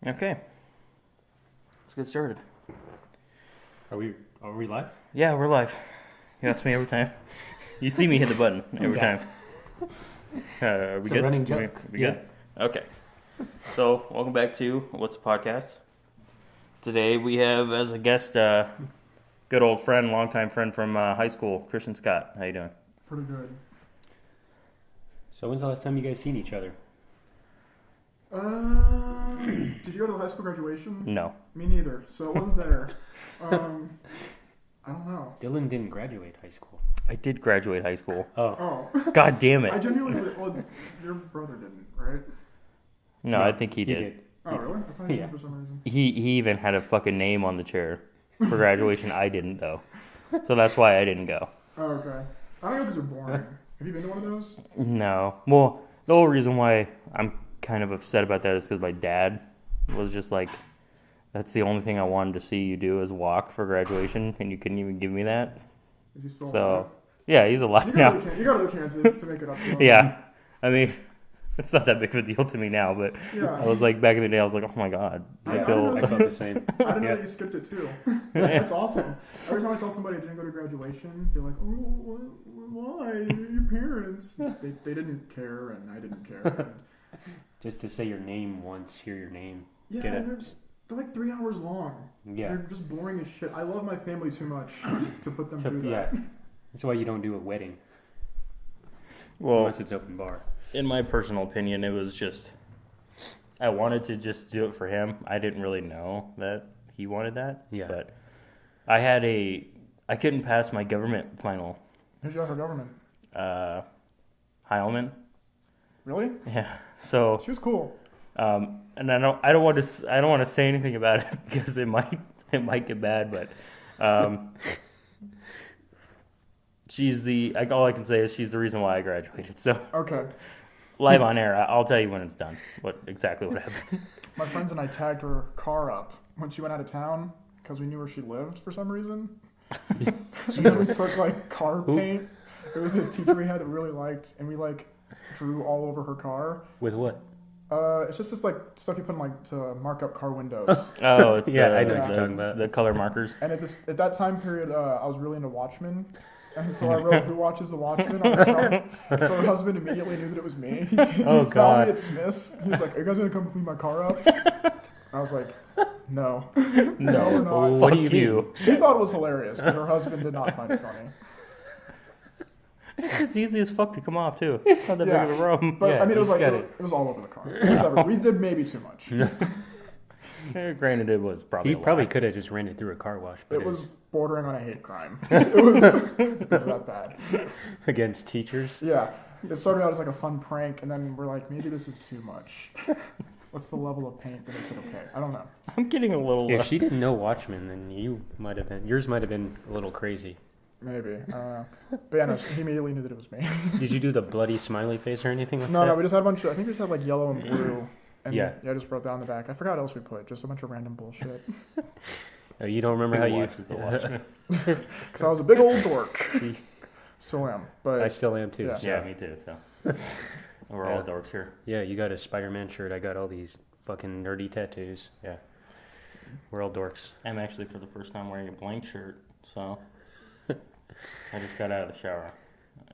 Okay. Let's get started. Are we live? Yeah, we're live. You ask me every time. You see me hit the button every time. Are we It's a good? running joke. We good? Okay. So, welcome back to What's the Podcast? Today we have as a guest good old friend, longtime friend from high school, Christian Scott. How you doing? Pretty good. So when's the last time you guys seen each other? Did you go to the high school graduation? No. Me neither, so it wasn't there. I don't know. Dylan didn't graduate high school. I did graduate high school. Oh. Oh. God damn I it. genuinely, well, your brother didn't, right? No, I think he did. Oh, really? I thought he Yeah. did for some reason. He even had a fucking name on the chair for graduation. I didn't, though. So that's why I didn't go. Oh, okay. I don't know if those are boring. Have you been to one of those? No. Well, the whole reason why I'm kind of upset about that is because my dad was just like, that's the only thing I wanted to see you do is walk for graduation, and you couldn't even give me that. Is he still So, alive? yeah, he's alive You now. got other chances to make it up to him. Yeah. I mean, it's not that big of a deal to me now, but Yeah. I was like, back in the day, I was like, oh my God. I I feel, I felt the same. I didn't know Yeah. you skipped it too. That's awesome. Every time I tell somebody I didn't go to graduation, they're like, "Oh, why? Your parents?" They didn't care, and I didn't care. Just to say your name once, hear your name. Yeah, Get and it? they're like 3 hours long. Yeah. They're just boring as shit. I love my family too much to put them through Yeah. that. That's why you don't do a wedding well, unless it's open bar. in my personal opinion, it was just, I wanted to just do it for him. I didn't really know that he wanted that. Yeah. But I couldn't pass my government final. Who's your government? Heilman. Really? Yeah. So, She was cool. and I don't want to say anything about it because it might get bad, but all I can say is she's the reason why I graduated. So Okay. live on air, I'll tell you when it's done. Exactly what happened. My friends and I tagged her car up when she went out of town because we knew where she lived for some reason. And then we took like car paint. It was a teacher we had that we really liked, and we like drew all over her car. With what? It's just this like stuff you put in like to mark up car windows. Oh, it's Yeah, the, I know what the, you're talking about. the color markers. And at that time period, I was really into Watchmen. And so I wrote, "Who watches the Watchmen?" on the trunk. So her husband immediately knew that it was me. He found God. me at Smith's. He was like, "Are you guys gonna come clean my car up?" I was like, "No." No, we're not. What fuck do you you. She thought it was hilarious, but her husband did not find it funny. It's easy as fuck to come off too. It's not that Yeah. big of a room. But Yeah, I mean, it was he's like got it was all over the car. We did maybe too much. Granted, it was probably. He a probably lot. could have just ran it through a car wash, but It was bordering on a hate crime. It was that bad. against teachers. Yeah, it started out as like a fun prank, and then we're like, maybe this is too much. What's the level of paint that makes it okay? I don't know. I'm getting a little. If she didn't know Watchmen, then yours might have been a little crazy. Maybe. I don't know. But yeah, no, he immediately knew that it was me. Did you do the bloody smiley face or anything like No, that? we just had a bunch of, I think we just had like yellow and blue. And Yeah. I just wrote down the back. I forgot what else we put. Just a bunch of random bullshit. Oh, you don't remember Who how you watches the Watchmen? Because I was a big old dork. Still am. But I still am too. Yeah. so- Yeah, me too. So we're all Yeah. dorks here. Yeah, you got a Spider-Man shirt. I got all these fucking nerdy tattoos. Yeah, we're all dorks. I'm actually for the first time wearing a blank shirt, so I just got out of the shower.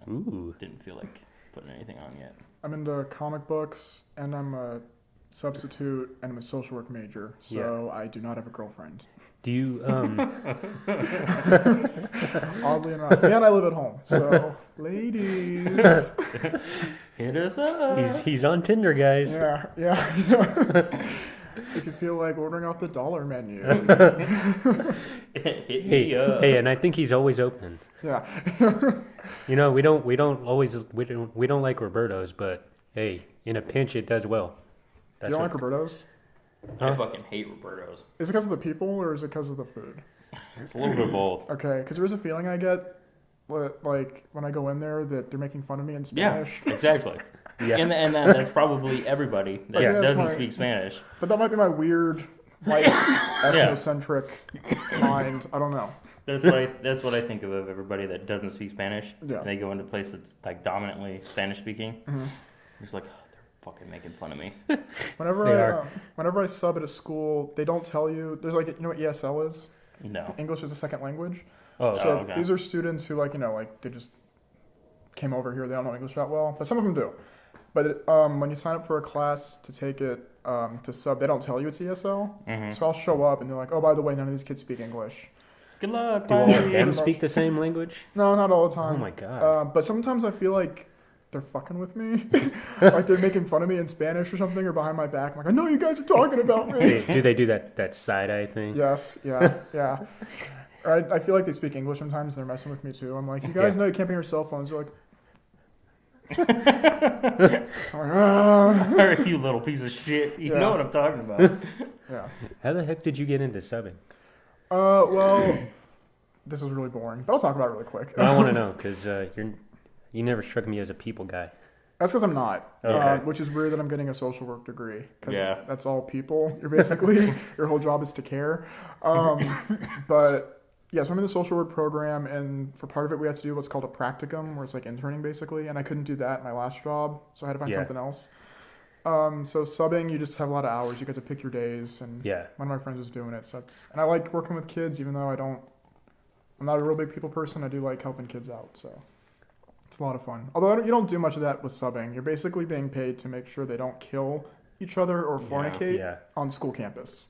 Ooh, Didn't feel like putting anything on yet. I'm into comic books, and I'm a substitute, and I'm a social work major. So I do not have a girlfriend. do you Oddly enough. And I live at home. So, ladies. Hit us up. he's on Tinder, guys. Yeah. If you feel like ordering off the dollar menu. Hit Hey, me up. hey, and I think he's always open. Yeah. You know, we don't like Roberto's, but hey, in a pinch, it does well. You don't like Roberto's? I fucking hate Roberto's. Is it because of the people or is it because of the food? It's a little bit of both. Okay, because there is a feeling I get, like, when I go in there that they're making fun of me in Yeah, Spanish. exactly. Yeah. And that's probably everybody that Yeah, that's doesn't my- speak Spanish. But that might be my weird, white, ethnocentric mind. I don't know. That's what I think of everybody that doesn't speak Spanish. Yeah. And they go into a place that's like dominantly Spanish speaking. Mhm. It's like, fucking making fun of me. Whenever I sub at a school, they don't tell you. There's like, you know what ESL is? No. English as a second language. Oh, So okay. these are students who they just came over here. They don't know English that well, but some of them do. But when you sign up for a class to take it to sub, they don't tell you it's ESL. Mm-hmm. So I'll show up and they're like, oh, by the way, none of these kids speak English. Good luck. do all bye. of them speak the same language? No, not all the time. Oh my god. But sometimes I feel like they're fucking with me. Like they're making fun of me in Spanish or something or behind my back. I'm like, I know you guys are talking about me. do they do that side-eye thing? Yes, yeah. Or I feel like they speak English sometimes. They're messing with me too. I'm like, you guys know you can't bring your cell phones. They're like, I'm like, "Ah." You little piece of shit. You Yeah. know what I'm talking about. Yeah. How the heck did you get into subbing? Well, this is really boring, but I'll talk about it really quick. I want to know because you never struck me as a people guy. That's because I'm not. Okay. Which is weird that I'm getting a social work degree. Because Yeah. that's all people. You're basically, your whole job is to care. But yeah, so I'm in the social work program, and for part of it, we have to do what's called a practicum, where it's like interning basically. And I couldn't do that in my last job, so I had to find Yeah. something else. So subbing, you just have a lot of hours. You get to pick your days, and Yeah. one of my friends is doing it. So and I like working with kids, even though I'm not a real big people person. I do like helping kids out, so. It's a lot of fun. Although you don't do much of that with subbing. You're basically being paid to make sure they don't kill each other or fornicate Yeah. on school campus.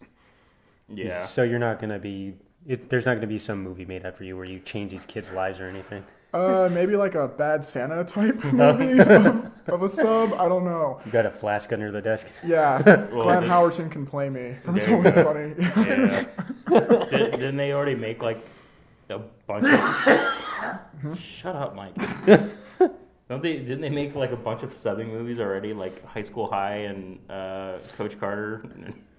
Yeah. So you're not gonna be. There's not gonna be some movie made after you where you change these kids' lives or anything. Maybe like a Bad Santa type movie of a sub. I don't know. You got a flask under the desk. Yeah, Well, Glenn the- Howerton can play me from It's There you Always go. Sunny. Yeah. Didn't they already make like a bunch of? Shut up, Mike. Didn't they make like a bunch of subbing movies already, like High School High and Coach Carter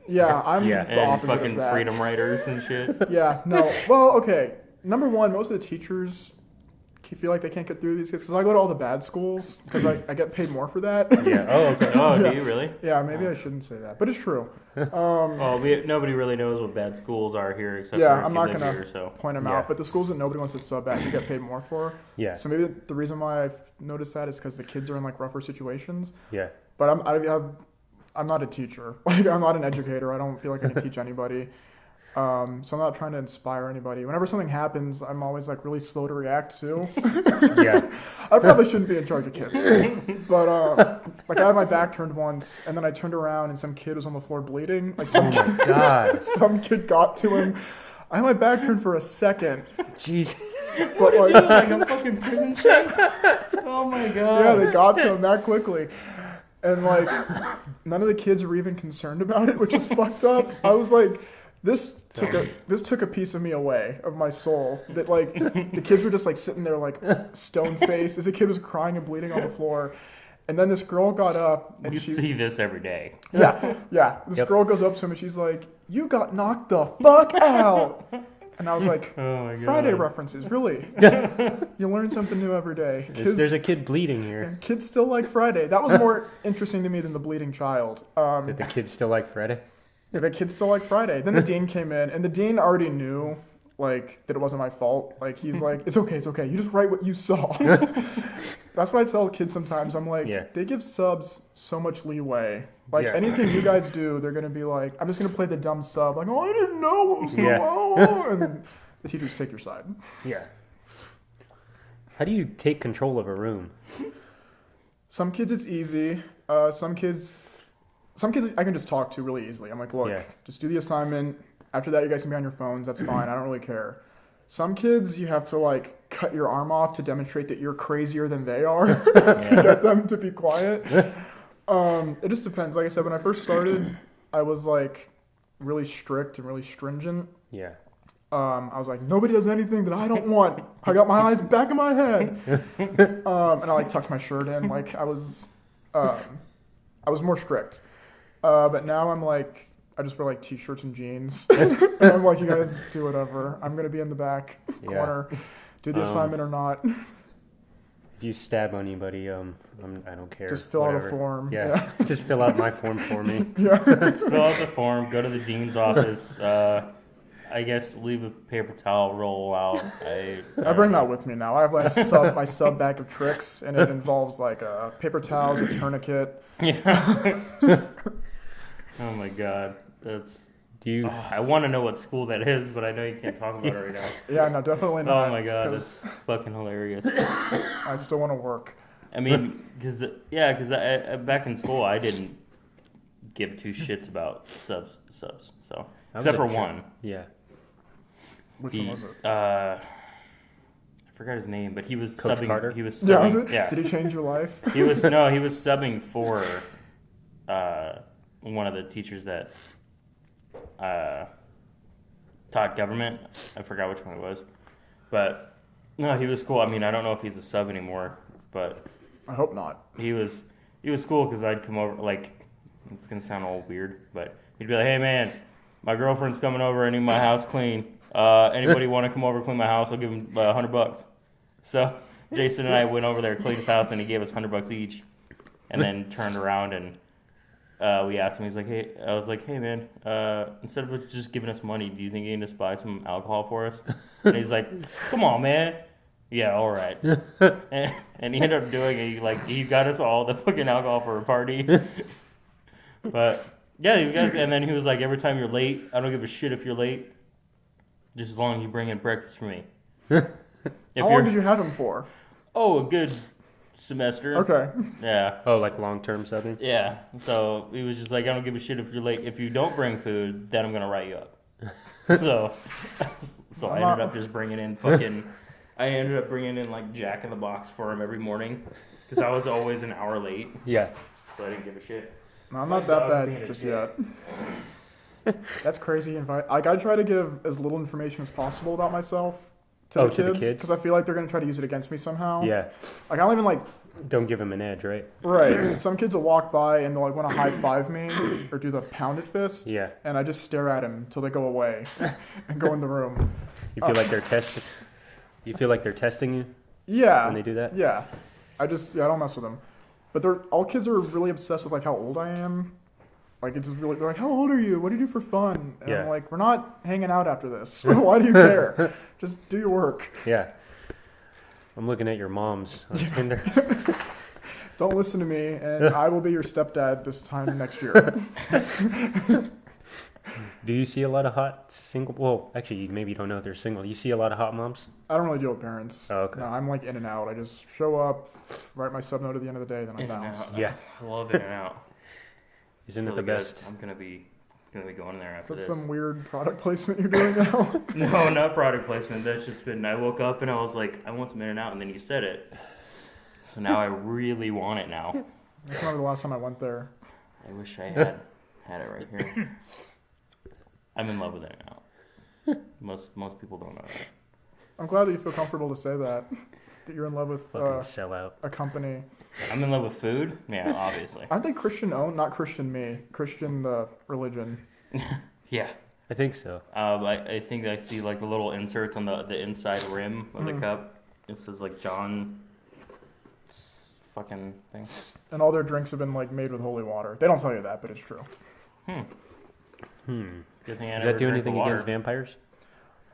Yeah, I'm Yeah. the and opposite of fucking that. Freedom Writers and shit? Yeah, no. Well, okay. Number one, most of the teachers feel like they can't get through these kids. Because I go to all the bad schools because I get paid more for that. Yeah. Oh, okay. Oh, Yeah. do you really? Yeah, maybe I shouldn't say that, but it's true. Well, nobody really knows what bad schools are here except Yeah, for if I'm you not live gonna here, so. point them Yeah. out, but the schools that nobody wants to sub at, you get paid more for. Yeah. So maybe the reason why I've noticed that is because the kids are in like rougher situations. Yeah. But I'm not a teacher. Like I'm not an educator. I don't feel like I can teach anybody. So I'm not trying to inspire anybody. Whenever something happens, I'm always like really slow to react too. Yeah. I probably shouldn't be in charge of kids. But like I had my back turned once, and then I turned around and some kid was on the floor bleeding. Like Oh my god. some kid got to him. I had my back turned for a second, Jeez. but like Like a fucking prison shit. Oh my god. yeah, they got to him that quickly. And like none of the kids were even concerned about it, which is fucked up. I was like, this took a piece of me away, of my soul. That like the kids were just like sitting there like stone faced as the kid was crying and bleeding on the floor. And then this girl got up and You she see this every day. yeah. This Yep. girl goes up to him and she's like, "You got knocked the fuck out." And I was like, Oh my god. Friday references, really? You learn something new every day. There's a kid bleeding here. Kids still like Friday. That was more interesting to me than the bleeding child. Did the kids still like Friday? The kids still like Friday. Then the dean came in, and the dean already knew like that it wasn't my fault. Like he's like, it's okay. You just write what you saw. That's what I tell kids sometimes. I'm like, Yeah. they give subs so much leeway. Like Yeah. anything you guys do, they're gonna be like, I'm just gonna play the dumb sub. Like, oh, I didn't know what was going Yeah. on. And the teachers take your side. Yeah. How do you take control of a room? Some kids it's easy. Some kids I can just talk to really easily. I'm like, look, Yeah. just do the assignment. After that, you guys can be on your phones. That's fine. I don't really care. Some kids, you have to like cut your arm off to demonstrate that you're crazier than they are to get them to be quiet. It just depends. Like I said, when I first started, I was like really strict and really stringent. Yeah. I was like, nobody does anything that I don't want. I got my eyes back in my head. And I like tucked my shirt in. Like I was more strict. But now I'm like, I just wear like t-shirts and jeans. And I'm like, you guys do whatever. I'm going to be in the back corner. Do the assignment or not. If you stab anybody, I don't care. Just fill out a Whatever. form. Yeah. Just fill out my form for me. Yeah. Just fill out the form, go to the dean's office. I guess leave a paper towel roll out. I bring that with me now. I have like my sub bag of tricks, and it involves like paper towels, a tourniquet. Yeah. Oh my god, that's. Do you? I want to know what school that is, but I know you can't talk about it right now. Yeah, no, definitely not. Oh my god, 'cause that's fucking hilarious. I still want to work. I mean, because I back in school I didn't give two shits about subs. So except for one. Yeah. Which He, one was it? I forgot his name, but he was Coach subbing. Carter? He was Yeah, subbing. was it? Yeah, Did he change your life? he was subbing for one of the teachers that taught government. I forgot which one it was, but no, he was cool. I mean, I don't know if he's a sub anymore, but I hope not. he was cool because I'd come over. Like, it's gonna sound all weird, but he'd be like, "Hey man, my girlfriend's coming over. I need my house clean. Anybody want to come over clean my house? I'll give him $100." So Jason and I went over there, cleaned his house, and he gave us $100 each, and then turned around and we asked him. He's like, "Hey," I was like, "Hey man, instead of just giving us money, do you think you can just buy some alcohol for us?" And he's like, "Come on, man." Yeah, all right. And he ended up doing it. He got us all the fucking alcohol for a party. But yeah, you guys. And then he was like, "Every time you're late, I don't give a shit if you're late, just as long as you bring in breakfast for me." How long did you have him for? Oh, a good semester. Okay. Yeah. Oh, like long-term subbing? Yeah. So he was just like, "I don't give a shit if you're late. If you don't bring food, then I'm gonna write you up." So I ended up just bringing in fucking. I ended up bringing in like Jack in the Box for him every morning because I was always an hour late. Yeah. So I didn't give a shit. No, I'm not that bad just yet. That's crazy. I try to give as little information as possible about myself to the kids because I feel like they're gonna try to use it against me somehow. Yeah. Like I don't even like. Don't give them an edge, right? Right. Some kids will walk by and they'll like want to high five me or do the pounded fist. Yeah. And I just stare at them until they go away and go in the room. You feel like they're testing. You feel like they're testing you Yeah. when they do that? Yeah. I don't mess with them. But all kids are really obsessed with like how old I am. Like it's just really, they're like, "How old are you? What do you do for fun?" And I'm like, "We're not hanging out after this. Why do you care? Just do your work." Yeah. I'm looking at your moms on Tinder. Don't listen to me, and I will be your stepdad this time next year. Do you see a lot of hot single? Well, actually, maybe you don't know if they're single. You see a lot of hot moms? I don't really deal with parents. Oh, okay. No, I'm like in and out. I just show up, write my sub note at the end of the day, then I In and bounce. out. Yeah. I love In and Out. Isn't it Really the good. best? I'm gonna be going there Is after that this. some weird product placement you're doing now? No, not product placement. That's just been. I woke up and I was like, I want some In and Out, and then you said it. So now I really want it now. I can't remember the last time I went there. I wish I had it right here. I'm in love with In and Out. Most people don't know that. I'm glad that you feel comfortable to say that. That you're in love with Fucking sell out. a company. I'm in love with food. Yeah, obviously. Aren't they Christian owned? Not Christian me. Christian the religion. Yeah. I think so. I think I see like the little inserts on the inside rim of the Mm. cup. It says like John fucking thing. And all their drinks have been like made with holy water. They don't tell you that, but it's true. Good thing I Does never that do drank anything the water. against vampires?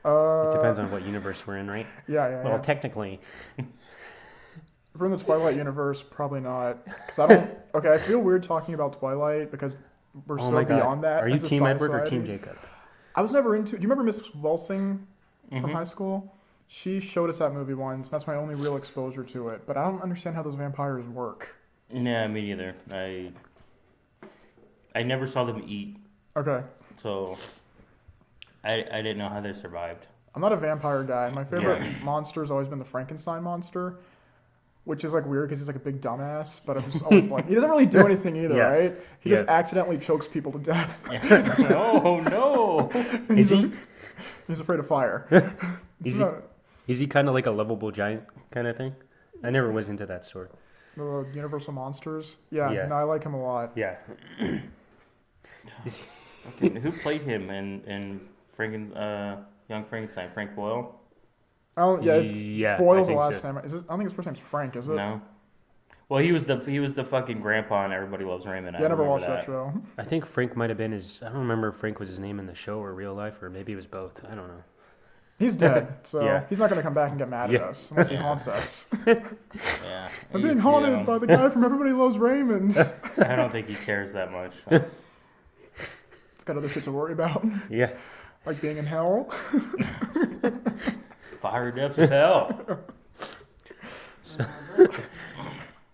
Uh, It depends on what universe we're in, right? Yeah. Well, technically, If we're in the Twilight universe, probably not. Because I don't. Okay, I feel weird talking about Twilight because we're oh so my god. beyond that. Are you as a Team Edward or society. Team Jacob? I was never into. Do you remember Miss Welsing from Mhm. high school? She showed us that movie once. That's my only real exposure to it. But I don't understand how those vampires work. Yeah, me neither. I never saw them eat, Okay, so I didn't know how they survived. I'm not a vampire guy. My favorite monster has always been the Frankenstein monster, which is like weird because he's like a big dumbass. But I'm just always like, he doesn't really do anything either, Yeah. right? He just Yeah. accidentally chokes people to death. Oh no! Is he? He's afraid of fire. Is It's he? not- Is he kind of like a lovable giant kind of thing? I never was into that story. The Universal Monsters. Yeah, Yeah. no, I like him a lot. Yeah. Is he? Okay, who played him in Young Frankenstein? Frank Boyle? Oh, yeah, it's Yeah, I Boyle's the think last so. name. Is it? I don't think his first name's Frank, is it? No. Well, he was the fucking grandpa in Everybody Loves Raymond. Yeah, I never remember watched that show. I think Frank might have been his. I don't remember if Frank was his name in the show or real life, or maybe it was both. I don't know. He's dead, so Yeah. he's not going to come back and get mad at Yeah. us unless he haunts us. Yeah, I'm being haunted by the guy from Everybody Loves Raymond. I don't think he cares that much. It's got other shit to worry about, Yeah. like being in hell. Fire depths of hell.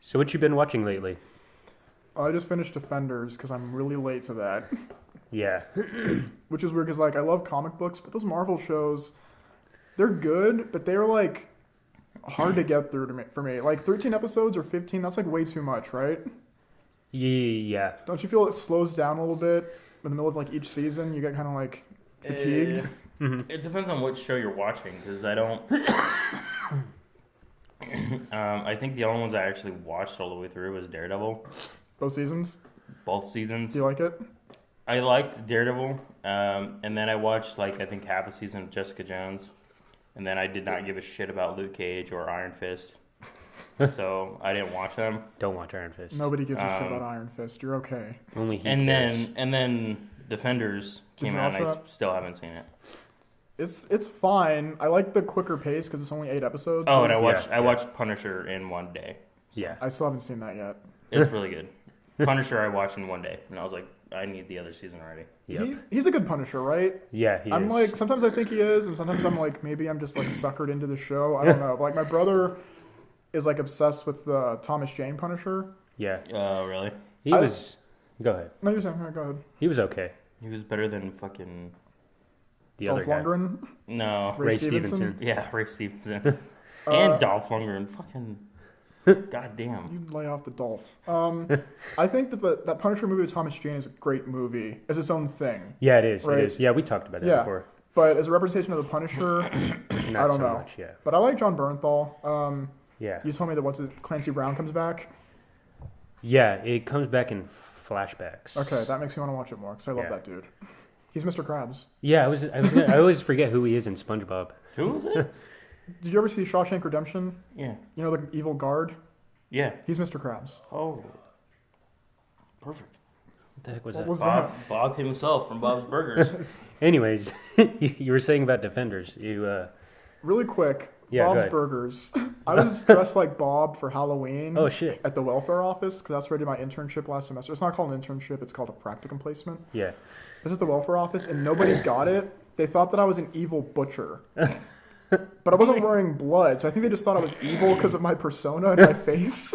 So what you been watching lately? I just finished Defenders because I'm really late to that, Yeah. which is weird because like I love comic books, but those Marvel shows, they're good, but they're like hard to get through for me. Like 13 episodes or 15, that's like way too much, right? Yeah. Don't you feel it slows down a little bit in the middle of like each season? You get kind of like fatigued. It depends on what show you're watching, because I don't. I think the only ones I actually watched all the way through was Daredevil, Both seasons. both seasons. Do you like it? I liked Daredevil, and then I watched like I think half a season of Jessica Jones, and then I did not give a shit about Luke Cage or Iron Fist, so I didn't watch them. Don't watch Iron Fist. Nobody gives a shit about Iron Fist. You're okay. Only he And cares. then Defenders Did came you out, and watch I that? still haven't seen it. It's fine. I like the quicker pace because it's only 8 episodes. Oh, so and I it's- watched I watched Punisher in one day. Yeah. I still haven't seen that yet. It's really good. Punisher I watched in one day, and I was like, I need the other season already. Yep. He's a good Punisher, right? Yeah, he I'm is. like, sometimes I think he is, and sometimes I'm like, maybe I'm just like suckered into the show. I don't know. But, like my brother is like obsessed with the Thomas Jane Punisher. Yeah. Really? He was. Go ahead. No, you're saying, go ahead. He was okay. He was better than fucking The Dolph other guy. Lundgren, no. Ray Stevenson. Yeah, Ray Stevenson and Dolph Lundgren. Fucking goddamn. You lay off the Dolph. I think that that Punisher movie with Thomas Jane is a great movie as its own thing. Yeah, it is. Right. It is. Yeah, we talked about that Yeah. before. But as a representation of the Punisher, Not I don't so know. much. Yeah. But I like John Bernthal. Yeah. You told me that Clancy Brown comes back. Yeah. It comes back in flashbacks. Okay, that makes me want to watch it more because I love Yeah. that dude. He's Mr. Krabs. Yeah, I always forget who he is in SpongeBob. Who was it? Did you ever see Shawshank Redemption? Yeah. You know the evil guard? Yeah. He's Mr. Krabs. Oh. Perfect. What the heck was What that? was Bob himself from Bob's Burgers. Anyways, you were saying about Defenders. Really quick, Yeah, go Bob's ahead. Burgers. I was dressed like Bob for Halloween Oh shit. at the welfare office because that's where I did my internship last semester. It's not called an internship, it's called a practicum placement. Yeah. This is the welfare office, and nobody got it. They thought that I was an evil butcher. But I wasn't wearing blood, so I think they just thought I was evil because of my persona and my face.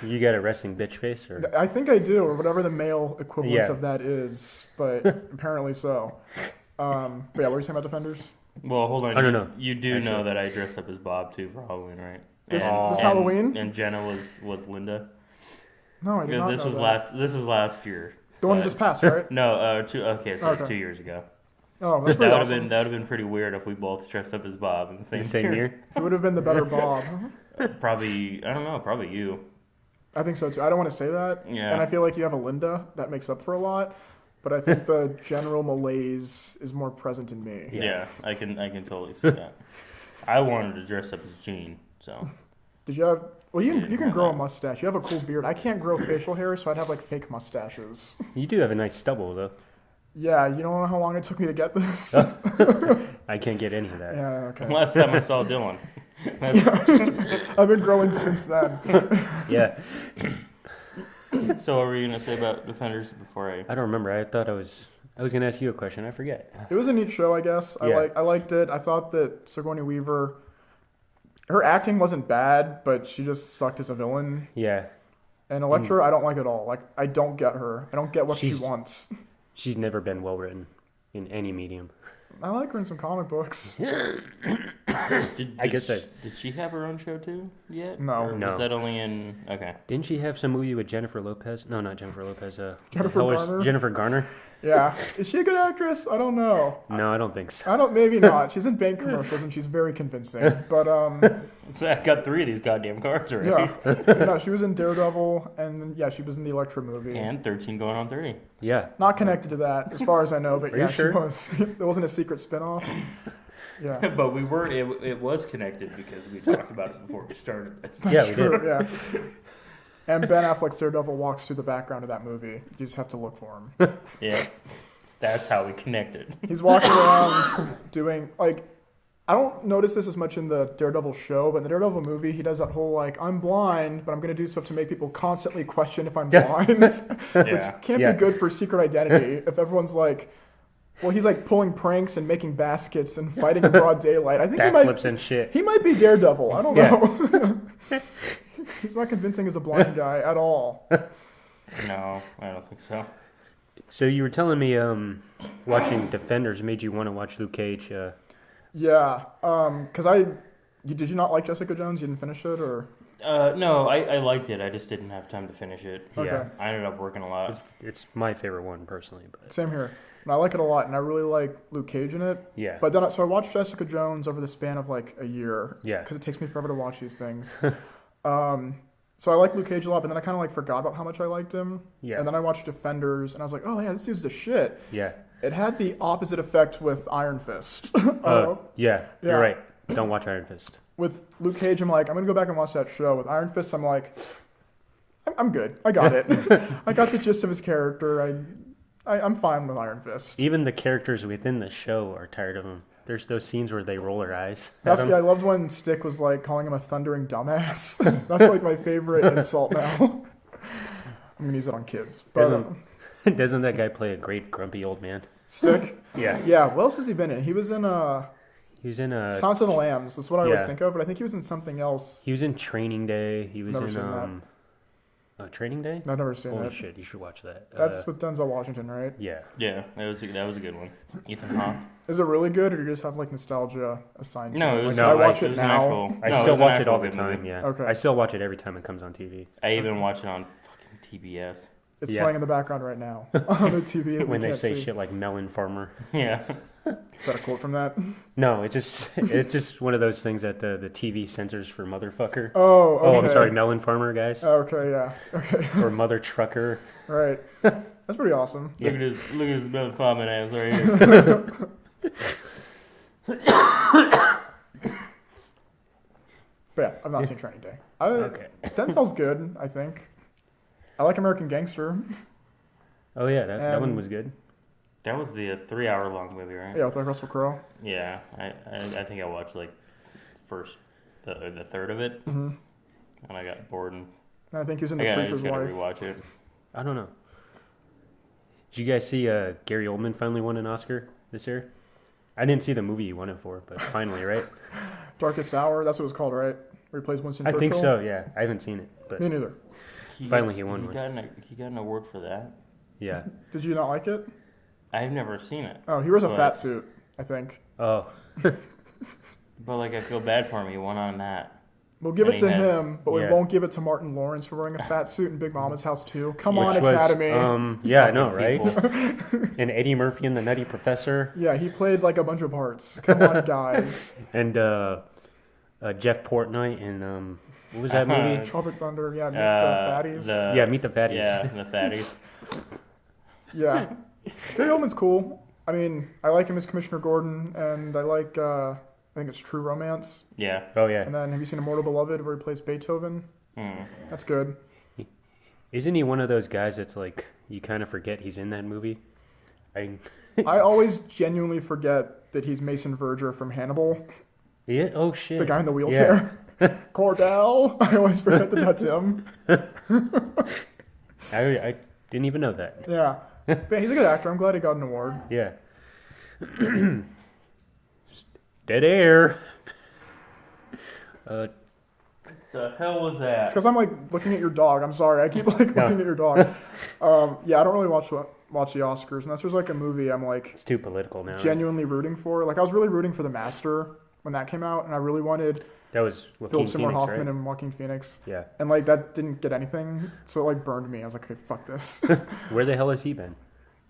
You got a resting bitch face, or I think I do, or whatever the male equivalent Yeah. of that is, but apparently so. But yeah, what were you saying about Defenders? Well, hold on. I don't know, You do know actually. that I dressed up as Bob too for Halloween, right? This And- Halloween? And Jenna was Linda. No, I did Yeah, not this know was that. This was last year. The one that but- just passed, right? No, Okay. 2 years ago. Oh, that's That pretty would awesome. have been pretty weird if we both dressed up as Bob in the the same, same year? It would have been the better Bob. Probably I don't know. Probably you. I think so too. I don't want to say that. Yeah. And I feel like you have a Linda that makes up for a lot. But I think the general malaise is more present in me. Yeah. Yeah, I can totally see that. I wanted to dress up as Gene, so Did you have? Well, you Yeah, can grow a that. mustache. You have a cool beard. I can't grow facial hair, so I'd have like fake mustaches. You do have a nice stubble, though. Yeah, you don't know how long it took me to get this. I can't get any of that. Yeah, okay. last time I saw Dylan. That's- I've been growing since then. Yeah. so what were you gonna say about Defenders before I? I don't remember. I thought I was gonna ask you a question. I forget. It was a neat show, I guess. Yeah. I liked it. I thought that Sigourney Weaver, her acting wasn't bad, but she just sucked as a villain. Yeah. And Elektra, I don't like at all. Like, I don't get her. I don't get what she She's- wants. She's never been well written in any medium. I like her in some comic books. I guess did she have her own show too yet? No. Or No. Was that only in? Okay. Didn't she have some movie with Jennifer Lopez? No, not Jennifer Lopez. Jennifer how was- Garner? Jennifer Garner? Yeah. Is she a good actress? I don't know. No, I don't think so. I don't, maybe not. She's in bank commercials and she's very convincing. But, So I got 3 of these goddamn cards already. yeah. No, she was in Daredevil and, yeah, she was in the Elektra movie. And 13 going on 30. Yeah. Not connected to that, as far as I know, but Are yeah, you sure? she was. There wasn't a secret spinoff. Yeah. But we were. It was connected because we talked about it before we started this. Yeah, we did. True, yeah. And Ben Affleck's Daredevil walks through the background of that movie. You just have to look for him. Yeah, that's how we connected. He's walking around doing, like, I don't notice this as much in the Daredevil show, but in the Daredevil movie, he does that whole, like, I'm blind, but I'm going to do stuff to make people constantly question if I'm blind, which Yeah. can't be good for Secret Identity if everyone's like, well, he's, like, pulling pranks and making baskets and fighting in broad daylight. I think Backflips and shit. he might be Daredevil. I don't Yeah. know. He's not convincing as a blind guy at all. No, I don't think so. So you were telling me watching Defenders made you want to watch Luke Cage. Yeah, because did you not like Jessica Jones? You didn't finish it, or? No, I liked it. I just didn't have time to finish it. Okay. Yeah, I ended up working a lot. it's my favorite one personally. But Same here. And I like it a lot, and I really like Luke Cage in it. yeah, But then, so I watched Jessica Jones over the span of like a year. Yeah. Because it takes me forever to watch these things. So I like Luke Cage a lot, but then I kind of like forgot about how much I liked him. Yeah. And then I watched Defenders, and I was like, oh yeah, this dude's the shit. yeah, It had the opposite effect with Iron Fist. yeah. Yeah. You're right. Don't watch Iron Fist. With Luke Cage, I'm like, I'm gonna go back and watch that show. With Iron Fist, I'm like, I'm good. I got it. I got the gist of his character. I'm fine with Iron Fist. Even the characters within the show are tired of him. There's those scenes where they roll their eyes. at That's, him. yeah, I loved when Stick was like calling him a thundering dumbass. That's like my favorite insult now. I'm gonna use it on kids. But Doesn't that guy play a great grumpy old man? Stick, Yeah, yeah. What else has he been in? He was in he was in Silence of the Lambs. That's what I always yeah. think of. But I think he was in something else. he was in Training Day. He was Never in seen that. Training Day. I've never seen Holy it. shit, you should watch that. That's with Denzel Washington, right? Yeah. Yeah, that was a good one. Ethan Hawke. Is it really good, or do you just have like nostalgia assigned to No, it? it was. Like, no, I watch it it was an now. actual. I no, still was an watch it actual all the good time. movie. Yeah. Okay. I still watch it every time it comes on TV. I even watch it on fucking TBS. It's Yeah. playing in the background right now on the TV that When we they can't say see. shit like melon farmer. Yeah. Is that a quote from that? No, it's just one of those things that the TV censors for motherfucker. Oh, okay. Oh, I'm sorry, melon farmer guys, Okay, yeah. Okay, or mother trucker. right. That's pretty awesome. Look at his Bill Farman ass right here. But yeah, I've not seen Training Day. Okay. Denzel's good, I think. I like American Gangster. Oh yeah, that one And- was good. That was the 3-hour long movie, right? Yeah, with like Russell Crowe. Yeah, I think I watched like the third of it, Mm-hmm. and I got bored and And I think he was in I The just Preacher's gotta Wife. rewatch it. I don't know. Did you guys see Gary Oldman finally won an Oscar this year? I didn't see the movie he won it for, but finally, right? Darkest Hour, that's what it was called, right? Where he plays Winston I Churchill. think so. Yeah, I haven't seen it, but Me neither. Finally he won one. He got an award for that. yeah. Did you not like it? I've never seen it, Oh, he wears a But- fat suit, I think. Oh, but like I feel bad for him. He won on that. We'll give And it to he had- him, but we Yeah. won't give it to Martin Lawrence for wearing a fat suit in Big Mama's House too. Come on, which was Academy. yeah, I know, Fucking right? people. And Eddie Murphy and the Nutty Professor, Yeah, he played like a bunch of parts. Come on, guys. and Jeff Portnoy and what was that movie? Tropic Thunder, yeah, Meet the Fatties. Yeah, Meet the Fatties. Yeah, the fatties. Yeah. Gary Oldman's cool. I mean, I like him as Commissioner Gordon, and I like, I think it's True Romance. Yeah. Oh yeah. And then have you seen Immortal Beloved where he plays Beethoven? Mm. That's good. Isn't he one of those guys that's like you kind of forget he's in that movie? I I always genuinely forget that he's Mason Verger from Hannibal, yeah. Oh shit. the guy in the wheelchair. Cordell. I always forget that that's him. I didn't even know that. Yeah. But he's a good actor. I'm glad he got an award. Yeah. Dead air. The hell was It's that? because I'm like looking at your dog. I'm sorry. I keep like No. looking at your dog. Yeah, I don't really watch the Oscars unless there's like a movie I'm like It's too political now. genuinely rooting for. Like I was really rooting for The Master when that came out, and I really wanted That was Joaquin Philip Seymour Phoenix, Hoffman right? and Joaquin Phoenix, Yeah. and like that didn't get anything, so it like burned me. I was like, okay, fuck this. Where the hell has he been?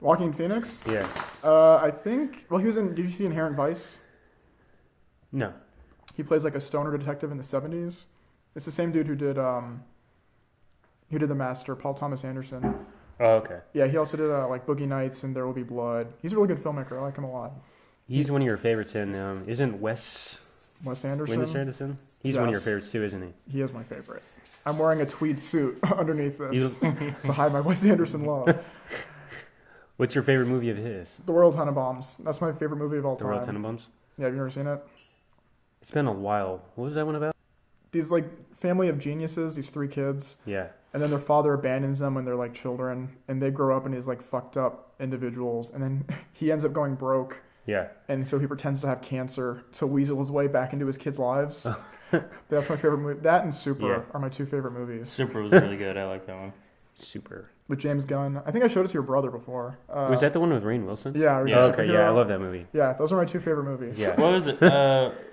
Joaquin Phoenix. Yeah. I think. Well, he was in. Did you see Inherent Vice? No. He plays like a stoner detective in the 70s. It's the same dude who did The Master, Paul Thomas Anderson. Oh, okay. Yeah, he also did like Boogie Nights and There Will Be Blood. He's a really good filmmaker. I like him a lot. He's one of your favorites, and isn't Wes Anderson. Anderson? He's one of your Yes. favorites too, isn't he? He is my favorite. I'm wearing a tweed suit underneath this to hide my Wes Anderson love. What's your favorite movie of his? The World Tenenbaums. That's my favorite movie of all The time. Royal Tenenbaums? Yeah, have you ever seen it? It's been a while. What was that one about? These like family of geniuses, these 3 kids, Yeah. and then their father abandons them when they're like children, and they grow up and these like fucked up individuals, and then he ends up going broke, Yeah. and so he pretends to have cancer to weasel his way back into his kids' lives. That's my favorite movie. That and Super Yeah. are my 2 favorite movies. Super was really good. I like that one. Super. With James Gunn. I think I showed it to your brother before. Was that the one with Rainn Wilson? Yeah. Yeah. Oh, okay, yeah, I love that movie. Yeah, those are my 2 favorite movies. Yeah. What was it?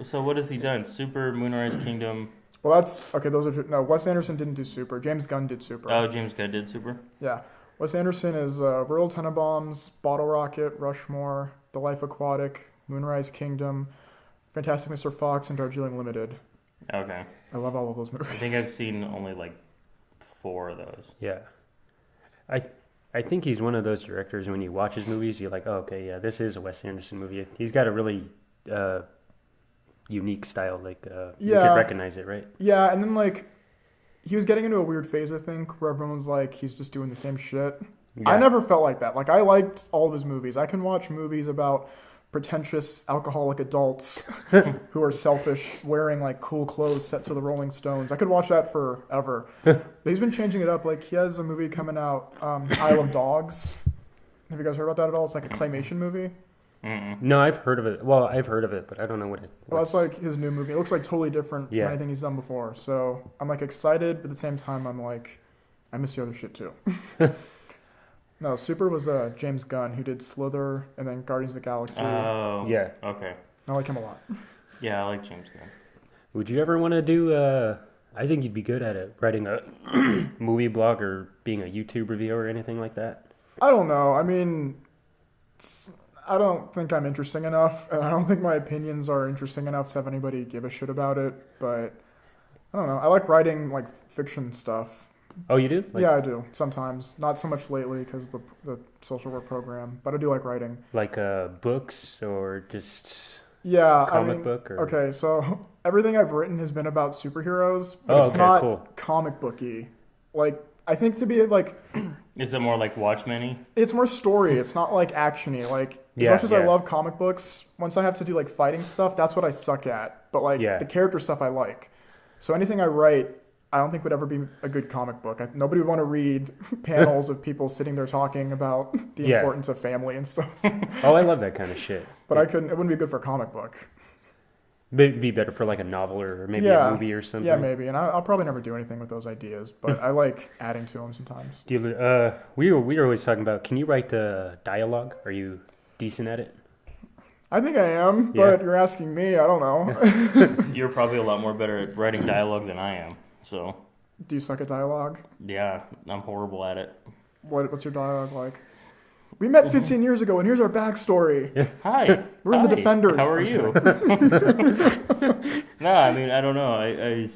So what has he done? Super, Moonrise Kingdom. Well, that's okay. Those are no. Wes Anderson didn't do Super. James Gunn did Super. Oh, James Gunn did Super. Yeah. Wes Anderson is Rural Tenenbaums, Bottle Rocket, Rushmore, The Life Aquatic, Moonrise Kingdom, Fantastic Mr. Fox, and Darjeeling Limited. Okay. I love all of those movies. I think I've seen only like 4 of those. Yeah. I think he's one of those directors when you watch his movies, you're like, oh, okay, yeah, this is a Wes Anderson movie. He's got a really unique style, like you Yeah. could recognize it, right? Yeah, and then like he was getting into a weird phase, I think, where everyone was like, he's just doing the same shit. Yeah. I never felt like that. Like I liked all of his movies. I can watch movies about pretentious alcoholic adults who are selfish, wearing like cool clothes set to the Rolling Stones. I could watch that forever. But he's been changing it up. Like he has a movie coming out, Isle of Dogs. Have you guys heard about that at all? It's like a claymation movie. Mm-mm. No, I've heard of it. Well, I've heard of it, but I don't know what it. Well, that's like his new movie. It looks like totally different Yeah. from anything he's done before. So I'm like excited, but at the same time, I'm like, I miss the other shit too. No, Super was James Gunn, who did Slither and then Guardians of the Galaxy. Oh. Yeah. Okay. I like him a lot. Yeah, I like James Gunn. Would you ever want to do? I think you'd be good at it, writing a movie blog or being a YouTube reviewer or anything like that. I don't know. I mean, I don't think I'm interesting enough, and I don't think my opinions are interesting enough to have anybody give a shit about it. But I don't know. I like writing like fiction stuff. Oh, you do? Like, Yeah, I do sometimes. Not so much lately because of the social work program, but I do like writing. Like books or just Yeah, comic book or Okay, so everything I've written has been about superheroes, but Oh, it's okay, not cool. comic booky. Like I think to be like Is it more like Watchmen-y? it's more story. It's not like actiony. Like as Yeah, much as I yeah. love comic books, once I have to do like fighting stuff, that's what I suck at. But like Yeah. the character stuff I like. So anything I write, I don't think would ever be a good comic book. Nobody would want to read panels of people sitting there talking about the Yeah. importance of family and stuff. Oh, I love that kind of shit. But it wouldn't be good for a comic book. It'd be better for like a novel or maybe Yeah. a movie or something. Yeah, maybe. And I'll probably never do anything with those ideas, but I like adding to them sometimes. Do you, we were always talking about. Can you write dialogue? Are you decent at it? I think I am, but you're asking me. I don't know. You're probably a lot more better at writing dialogue than I am. So, Do you suck at dialogue? yeah, I'm horrible at it. What's your dialogue like? We met 15 years ago, and here's our backstory. Hi. We're in the Hi. Defenders. How are I'm you? No, I mean, I don't know. I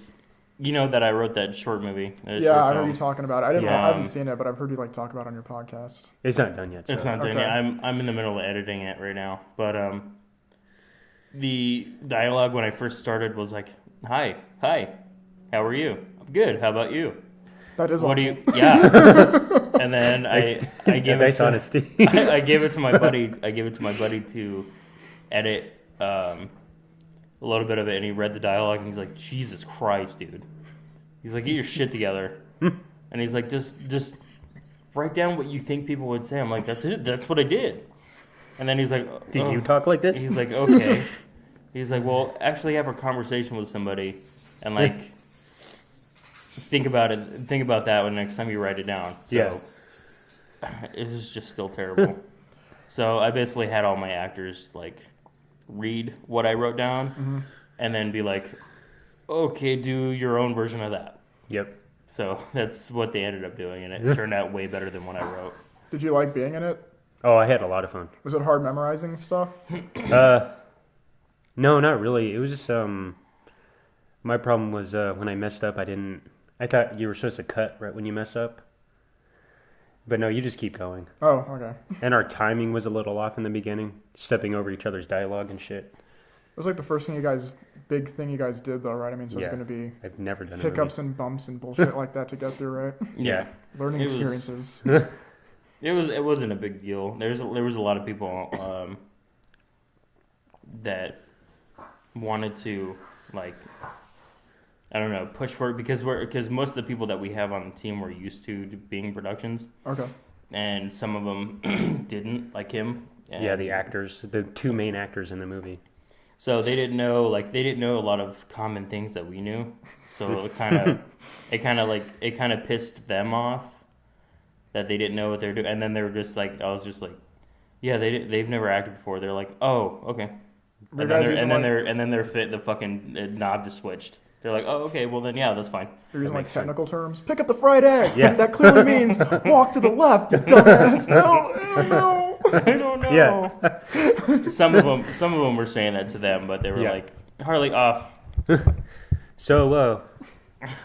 you know that I wrote that short movie. Yeah, short I heard film. you talking about it. I Yeah. haven't seen it, but I've heard you like talk about it on your podcast. It's not done yet. So. It's not done Okay. yet. I'm in the middle of editing it right now. But the dialogue when I first started was like, "Hi, how are you? I'm good. How about you? That is What do awful. you? Yeah." And then I gave it nice to, honesty. I gave it to my buddy. I gave it to my buddy to edit a little bit of it, and he read the dialogue, and he's like, "Jesus Christ, dude!" He's like, "Get your shit together." And he's like, "Just write down what you think people would say." I'm like, "That's it. That's what I did." And then he's like, Do "Oh." you talk like this? He's like, "Okay." He's like, "Well, actually, have a conversation with somebody, and like." Think about it. Think about that when next time you write it down. So, Yeah. it was just still terrible. So I basically had all my actors like read what I wrote down, and then be like, "Okay, do your own version of that." Yep. So that's what they ended up doing, and it turned out way better than what I wrote. Did you like being in it? Oh, I had a lot of fun. Was it hard memorizing stuff? No, not really. It was just my problem was when I messed up. I thought you were supposed to cut right when you mess up, But no, you just keep going. Oh, okay. And our timing was a little off in the beginning, stepping over each other's dialogue and shit. It was like the first big thing you guys did, though, right? I mean, so Yeah. it's going to be I've never done hiccups and bumps and bullshit like that to get through, right? Yeah. Learning It was- experiences. It wasn't a big deal. There was a lot of people that wanted to like, I don't know, push for it because most of the people that we have on the team were used to being productions, Okay. and some of them didn't, like him. And Yeah, the actors, the two main actors in the movie. So they didn't know a lot of common things that we knew. So it kind of pissed them off that they didn't know what they're doing. And then they were just like, I was just like, yeah, they've never acted before. They're like, oh, okay. You guys using, The fucking knob just switched. They're like, oh, okay, well then, yeah, that's fine. You're using That like makes sense. technical terms. Pick up the fried egg. Yeah. That clearly means walk to the left, you dumbass. No. I don't know. Yeah. Some of them were saying that to them, but they were Yeah. like, Harley, off. So,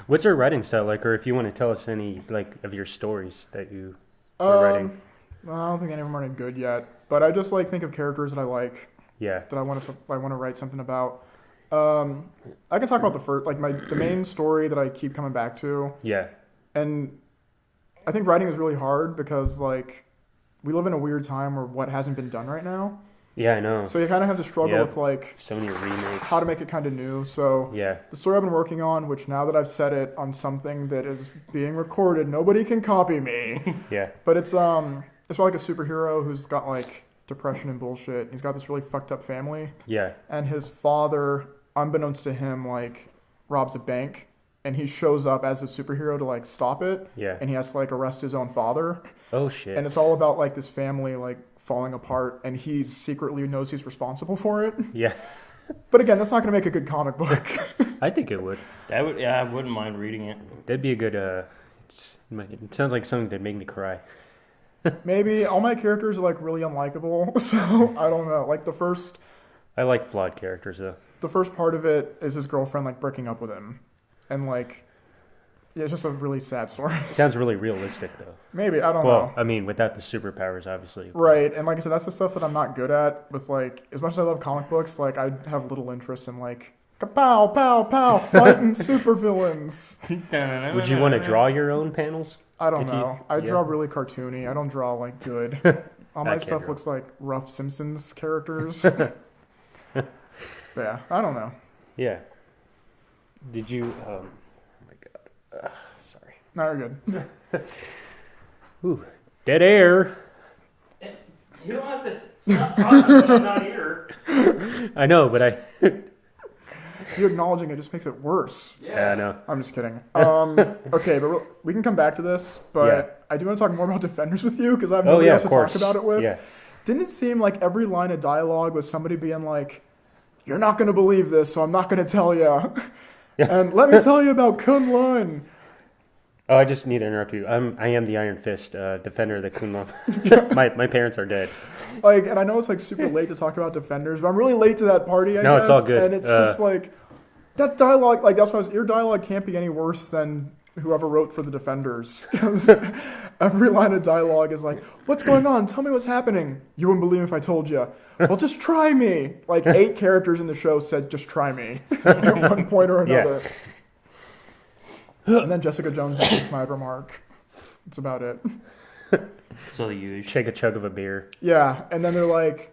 what's your writing style like, or if you want to tell us any like of your stories that you are writing? Well, I don't think any of them are any good yet, but I just like think of characters that I like Yeah. that I want to write something about. I can talk about the main story that I keep coming back to, Yeah. and I think writing is really hard because like we live in a weird time where what hasn't been done right now, Yeah, I know. so you kind of have to struggle Yep. with like So many remakes. how to make it kind of new. So Yeah. the story I've been working on, which now that I've said it on something that is being recorded, nobody can copy me. Yeah. But it's about like a superhero who's got like depression and bullshit. He's got this really fucked up family, Yeah. and his father, unbeknownst to him, like robs a bank, and he shows up as a superhero to like stop it, Yeah. and he has to like arrest his own father, Oh shit. and it's all about like this family like falling apart, and he secretly knows he's responsible for it. Yeah. But again, that's not going to make a good comic book. I think it would. I wouldn't mind reading it. That'd be a good. It sounds like something that'd make me cry. Maybe all my characters are like really unlikable, so I don't know. Like the first I like flawed characters though. part of it is his girlfriend like breaking up with him, and like yeah, it's just a really sad story. Sounds really realistic though. Maybe I don't Well, know. I mean, without the superpowers, obviously. Right, and like I said, that's the stuff that I'm not good at. With like, as much as I love comic books, like I have little interest in like kapow, pow, pow, fighting supervillains. Would you want to draw your own panels? I don't If you- know. I yeah. draw really cartoony. I don't draw like good. All my I can't stuff draw. looks like rough Simpsons characters. Yeah, I don't know. Yeah. Did you? Oh my god. Sorry. No, you're good. Ooh, dead air. You don't have to stop talking when I'm not here. I know, but I. You acknowledging it just makes it worse. Yeah, I know. I'm just kidding. Okay, but we can come back to this. But Yeah. I do want to talk more about Defenders with you because I have Oh nobody yeah, else of to course. talk about it with. Yeah. Didn't it seem like every line of dialogue was somebody being like, "You're not going to believe this, so I'm not going to tell you." Yeah. And let me tell you about Kun Lun. Oh, I just need to interrupt you. I am the Iron Fist defender of the Kunlun. my parents are dead. Like, and I know it's like super late to talk about Defenders, but I'm really late to that party. I No, guess. it's all good. And it's just like that dialogue. Like that's why your dialogue can't be any worse than whoever wrote for the Defenders, because every line of dialogue is like, "What's going on? Tell me what's happening. You wouldn't believe me if I told you. Well, just try me." Like 8 characters in the show said, "Just try me," at one point or Yeah. another. And then Jessica Jones makes a snide remark. That's about it. So you Take a chug of a beer. Yeah, and then they're like,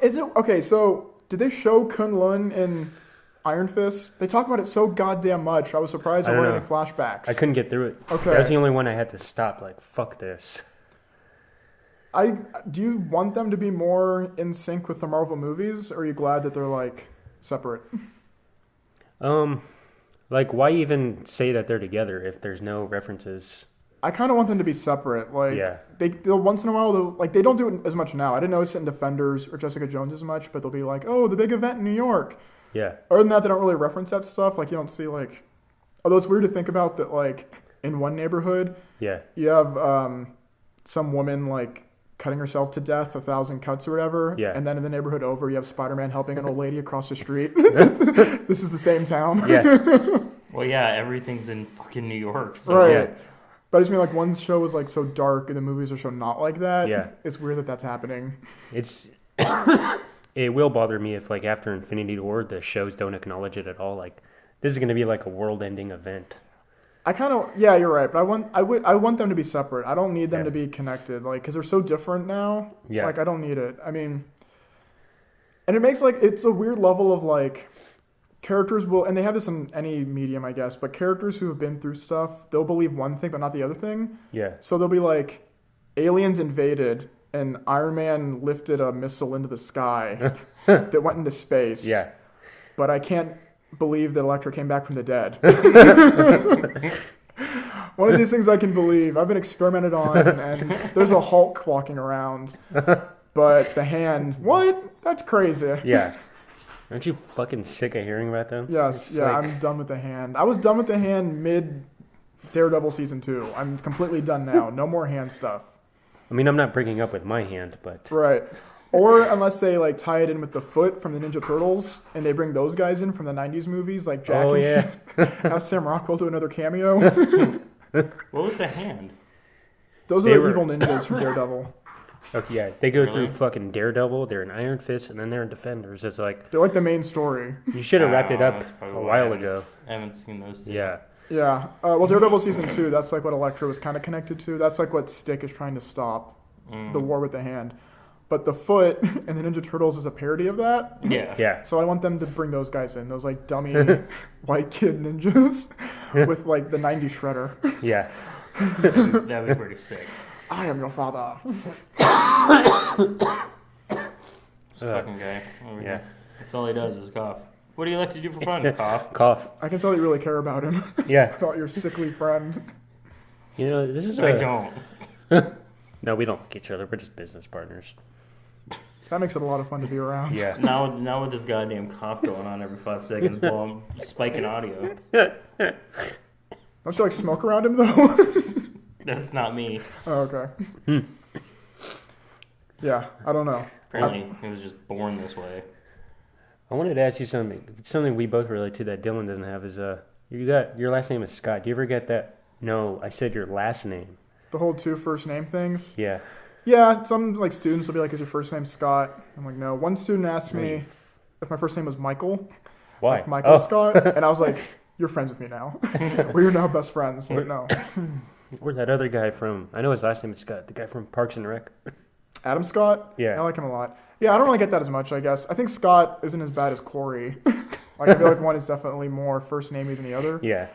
"Is it okay?" So did they show Kun Lun in Iron Fist? They talk about it so goddamn much. I was surprised there I don't weren't any flashbacks. I couldn't get through it. Okay. That was the only one I had to stop. Like, fuck this. Do you want them to be more in sync with the Marvel movies, or are you glad that they're like separate? Like, why even say that they're together if there's no references? I kind of want them to be separate. Like, Yeah. they'll once in a while, they don't do it as much now. I didn't notice it in Defenders or Jessica Jones as much, but they'll be like, "Oh, the big event in New York." Yeah. Other than that, they don't really reference that stuff. Like, you don't see like, although it's weird to think about that. Like, in one neighborhood, Yeah. you have some woman like cutting herself to death, 1,000 cuts or whatever. Yeah. And then in the neighborhood over, you have Spider-Man helping an old lady across the street. This is the same town. Yeah. Well, yeah, everything's in fucking New York. So. Right. Yeah. But I just mean like one show is like so dark and the movies are so not like that. Yeah. It's weird that that's happening. It's it will bother me if like after Infinity War the shows don't acknowledge it at all. Like this is gonna be like a world-ending event. I kind of yeah, you're right. But I want them to be separate. I don't need them Yeah. to be connected. Like because they're so different now. Yeah. Like I don't need it. I mean, and it makes like it's a weird level of like characters will, and they have this in any medium, I guess. But characters who have been through stuff, they'll believe one thing but not the other thing. Yeah. So they'll be like, aliens invaded and Iron Man lifted a missile into the sky that went into space. Yeah. But I can't believe that Elektra came back from the dead. One of these things I can believe. I've been experimented on, and there's a Hulk walking around. But the hand, what? That's crazy. Yeah. Aren't you fucking sick of hearing about them? Yes, It's yeah, like- I'm done with the hand. I was done with the hand mid Daredevil season 2. I'm completely done now. No more hand stuff. I mean, I'm not breaking up with my hand, but Right. Or unless they like tie it in with the foot from the Ninja Turtles and they bring those guys in from the 90s movies like Jack oh and yeah, shit. Have Sam Rockwell do another cameo. What was the hand? Those They are the were- evil ninjas from Daredevil. okay, yeah. They go through Really? fucking Daredevil. They're in Iron Fist, and then they're in Defenders. It's like They're like the main story. you should have wrapped it Oh, up that's probably a why I while haven't- ago. I haven't seen those two. Yeah, Yeah. Well, Daredevil season 2, that's like what Elektra was kind of connected to. That's like what Stick is trying to stop, the war with the hand. But the foot and the Ninja Turtles is a parody of that. Yeah. yeah. So I want them to bring those guys in, those like dummy white kid ninjas with like the 90s shredder. Yeah. That'd be pretty sick. I am your father. This fucking guy. Over yeah. here. That's all he does is cough. What do you like to do for fun? Cough. Cough. I can tell you really care about him. Yeah. About your sickly friend. You know, this is I a, don't. No, we don't like each other. We're just business partners. That makes it a lot of fun to be around. Yeah. Now with this goddamn cough going on every 5 seconds while I'm spiking audio. Don't you like smoke around him though? That's not me. Oh, okay. Yeah, I don't know. Apparently, he was just born this way. I wanted to ask you something. Something we both relate to that Dylan doesn't have is you got your last name is Scott. Do you ever get that? No, I said your last name. The whole 2 first name things. Yeah. Yeah, some like students will be like, "Is your first name Scott?" I'm like, "No." One student asked me if my first name was Michael, Why? like Michael Oh, Scott, and I was like, "You're friends with me now. We're now best friends." But no, where's that other guy from? I know his last name is Scott. The guy from Parks and Rec. Adam Scott. Yeah. I like him a lot. Yeah, I don't really get that as much. I guess I think Scott isn't as bad as Corey. Like I feel like one is definitely more first namey than the other. Yeah.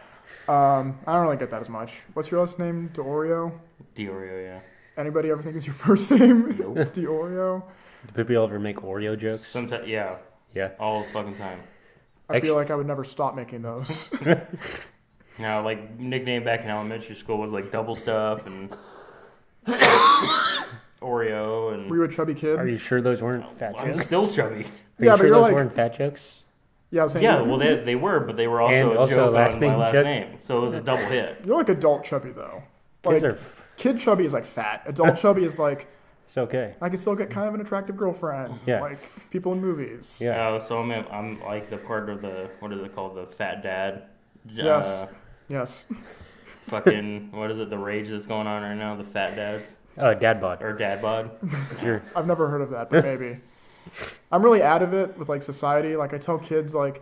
I don't really get that as much. What's your last name? Diorio? Diorio, yeah. Anybody ever think is your first name? Nope. Diorio? Do people ever make Oreo jokes? Sometimes, yeah. Yeah. All the fucking time. I feel like I would never stop making those. Now, like, nickname back in elementary school was like Double Stuff and Oreo and... Were you a chubby kid? Are you sure those weren't fat I'm jokes? still chubby. Are Yeah, you but sure you're those like- weren't fat jokes? Yeah, I was saying. Yeah, well, they were, but they were also And a also joke last on my name last joke? name. So it was a double hit. You're like adult chubby though. Kids Like are. kid chubby is like fat. Adult chubby is like It's okay. I can still get kind of an attractive girlfriend. Yeah. Like people in movies. Yeah. So I'm like the part of the, what is it called? The fat dad. Yes. Yes. Fucking, what is it? The rage that's going on right now? The fat dads? Oh, dad bod. Or dad bod? You're, I've never heard of that, but maybe. I'm really out of it with like society. Like I tell kids like,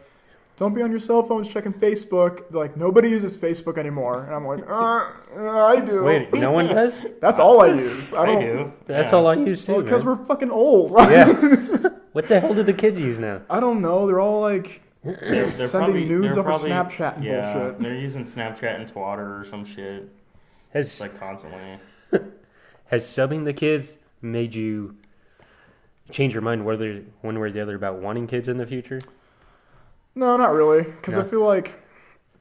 don't be on your cell phones checking Facebook. They're like, nobody uses Facebook anymore. And I'm like, I do. wait, no one does? That's all I use. I I don't. do. That's Yeah. all I use too. Because man. we're fucking old. Yeah. What the hell do the kids use now? I don't know. They're all like They're sending nudes they're over probably- Snapchat and yeah, bullshit. they're using Snapchat and Twitter or some shit. Has Like constantly. has subbing the kids made you change your mind whether one way or the other about wanting kids in the future? No, not really. Because No. I feel like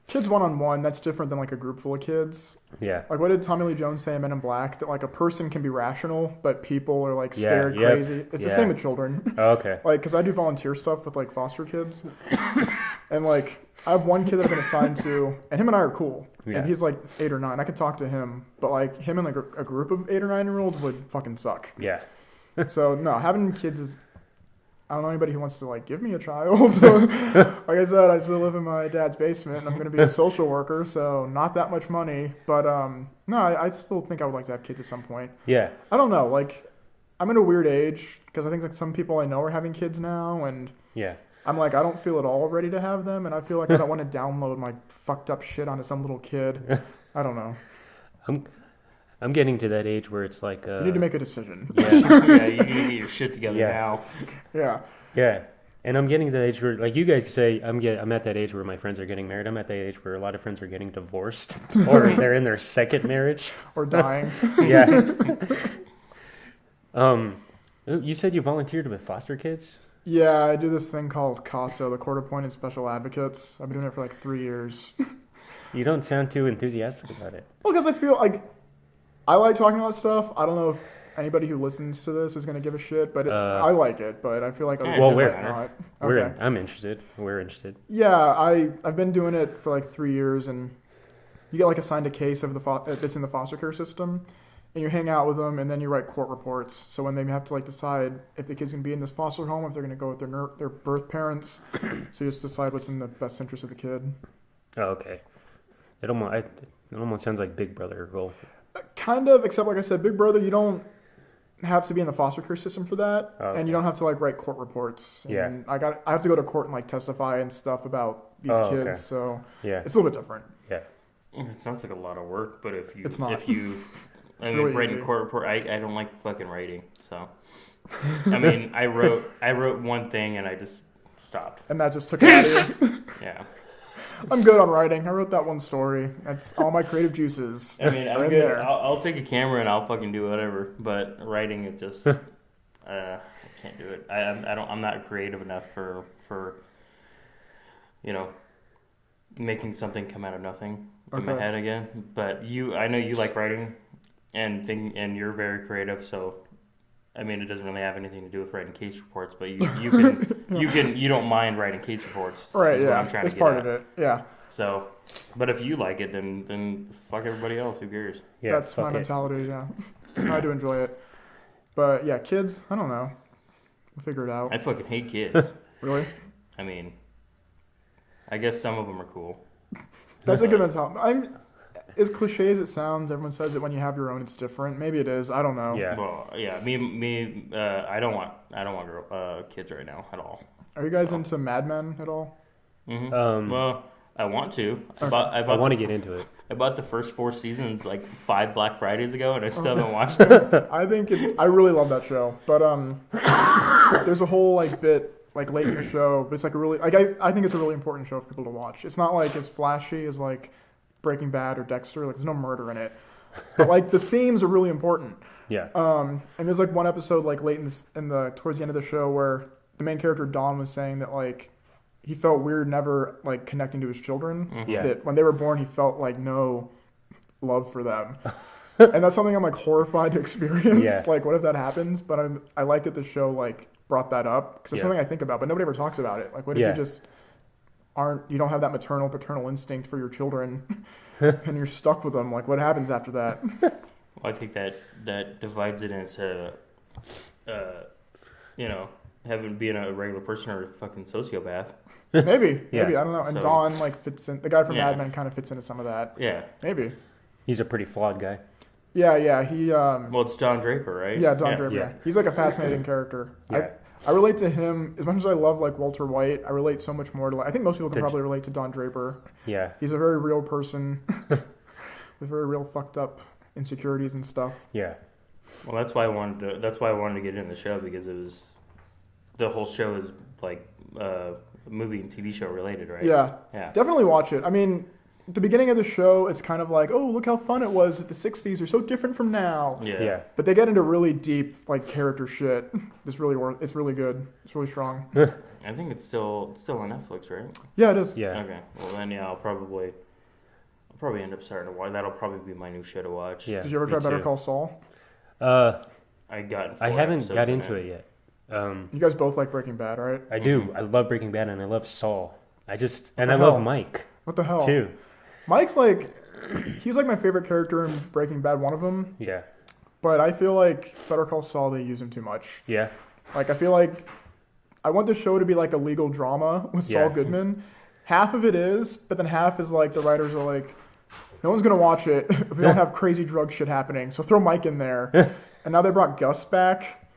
kids one-on-one, that's different than like a group full of kids. Yeah. Like what did Tommy Lee Jones say in Men in Black? That like a person can be rational, but people are like Yeah, scared, yep, crazy. It's the yeah. same with children. Oh, okay. Like, because I do volunteer stuff with like foster kids. And like, I have one kid that I've been assigned to, and him and I are cool. Yeah. And he's like 8 or 9. I could talk to him, but like him and like a group of 8 or 9 year olds would fucking suck. Yeah. So no, having kids is I don't know anybody who wants to like give me a child. So, like I said, I still live in my dad's basement, and I'm going to be a social worker, so not that much money. But no, I still think I would like to have kids at some point. Yeah. I don't know, like I'm in a weird age because I think like some people I know are having kids now, and Yeah. I'm like I don't feel at all ready to have them, and I feel like I don't want to download my fucked up shit onto some little kid. I don't know. I'm getting to that age where it's like You need to make a decision. yeah. Yeah, you need to get your shit together Yeah. now. Yeah. Yeah. And I'm getting to that age where, like you guys say, I'm at that age where my friends are getting married. I'm at that age where a lot of friends are getting divorced, or they're in their second marriage. Or dying. Yeah. You said you volunteered with foster kids. Yeah, I do this thing called CASA, the Court Appointed Special Advocates. I've been doing it for like 3 years. You don't sound too enthusiastic about it. Well, because I feel like I like talking about stuff. I don't know if anybody who listens to this is going to give a shit, but I like it. But I feel like other Yeah, people well, might not. We're Okay. I'm interested. We're interested. Yeah, I've been doing it for like 3 years, and you get like assigned a case of that's in the foster care system, and you hang out with them, and then you write court reports. So when they have to like decide if the kid's gonna be in this foster home, if they're gonna go with their birth parents, so you just decide what's in the best interest of the kid. Oh, okay. It almost sounds like Big Brother role. Kind of, except like I said, Big Brother, you don't have to be in the foster care system for that, Okay. and you don't have to like write court reports. Yeah. And I have to go to court and like testify and stuff about these Oh, kids, okay. so Yeah. it's a little bit different. Yeah. It sounds like a lot of work, but if you, It's not. I mean, really writing easy. court report, I don't like fucking writing, so. I mean, I wrote one thing and I just stopped. And that just took it out of you. Yeah. I'm good on writing. I wrote that one story. That's all my creative juices. I mean, I'm are in good. there. I'll take a camera and I'll fucking do whatever. But writing, it just, I can't do it. I'm not creative enough for, making something come out of nothing in my Okay. head again. But I know you like writing, and you're very creative. So, I mean, it doesn't really have anything to do with writing case reports. But you you don't mind writing case reports, Right, is what yeah. I'm trying It's to get part at. of it. Yeah. So, but if you like it, then fuck everybody else. Who cares? Yeah. That's my fuck it. mentality, yeah. I do enjoy it. But yeah, kids, I don't know. We'll figure it out. I fucking hate kids. Really? I mean, I guess some of them are cool. That's a good mentality. As cliche as it sounds, everyone says that when you have your own, it's different. Maybe it is. I don't know. Yeah. Well, yeah, me. I don't want kids right now at all. Are you guys into Mad Men at all? Mm-hmm. Well, I want to. Okay. I want to get into it. I bought the first 4 seasons like 5 Black Fridays ago, and I still haven't watched it. I really love that show. But there's a whole like bit like late in the show, but it's like a really like I think it's a really important show for people to watch. It's not like as flashy as like Breaking Bad or Dexter. Like there's no murder in it, but like the themes are really important. Yeah. And there's like one episode like late in the towards the end of the show where the main character Don was saying that like he felt weird never like connecting to his children. Yeah. That when they were born he felt like no love for them. And that's something I'm like horrified to experience. Yeah. Like what if that happens? But I like that the show like brought that up because it's Yeah. something I think about, but nobody ever talks about it. Like what if Yeah. you just you don't have that maternal paternal instinct for your children and you're stuck with them? Like what happens after that? Well, I think that divides it into, being a regular person or a fucking sociopath. Maybe Yeah. I don't know. And So- Don like fits in. The guy from Yeah. Mad Men kind of fits into some of that. Yeah. Maybe. He's a pretty flawed guy. Yeah. He Well, it's Don Draper, right? yeah, Don Draper. yeah. He's like a fascinating character. Yeah. I relate to him as much as I love like Walter White. I relate so much more to I think most people can Did- probably relate to Don Draper. Yeah. He's a very real person with very real fucked up insecurities and stuff. Yeah. Well, that's why I wanted to get in the show because the whole show is like movie and TV show related, right? Yeah. Yeah. Definitely watch it. I mean, at the beginning of the show, it's kind of like, oh, look how fun it was at the 60s. They're so different from now. Yeah. Yeah. But they get into really deep, like, character shit. It's really good. It's really strong. I think it's still on Netflix, right? Yeah, it is. Yeah. Okay. Well, then I'll probably end up starting to watch. That'll probably be my new show to watch. Yeah. Did you ever me try Better too. Call Saul? I haven't got into it yet. You guys both like Breaking Bad, right? I do. I love Breaking Bad and I love Saul. I the love hell? Mike What the hell? too. Mike's like, he's like my favorite character in Breaking Bad, one of them. Yeah. But I feel like Better Call Saul, they use him too much. Yeah. Like, I feel like I want the show to be like a legal drama with Saul Yeah. Goodman. Half of it is, but then half is like the writers are like, no one's gonna watch it if we don't have crazy drug shit happening. So throw Mike in there. And now they brought Gus back.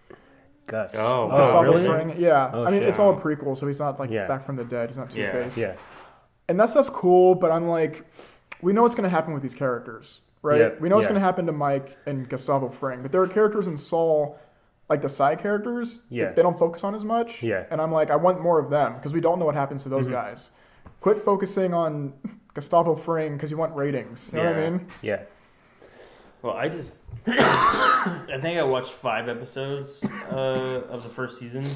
Gus. Oh, Gustavo really? Fring. Yeah. Oh, I mean, shit. it's all a prequel, so he's not like Yeah. back from the dead. He's not Yeah. Two-Face. Yeah. And that stuff's cool, but I'm like, we know what's gonna happen with these characters, right? Yeah, We know what's yeah. gonna happen to Mike and Gustavo Fring, but there are characters in Saul, like the side characters, Yeah. that they don't focus on as much. Yeah. And I'm like, I want more of them because we don't know what happens to those guys. Quit focusing on Gustavo Fring because you want ratings. You know what I Yeah. mean? Yeah. Well, I think I watched 5 episodes of the first season,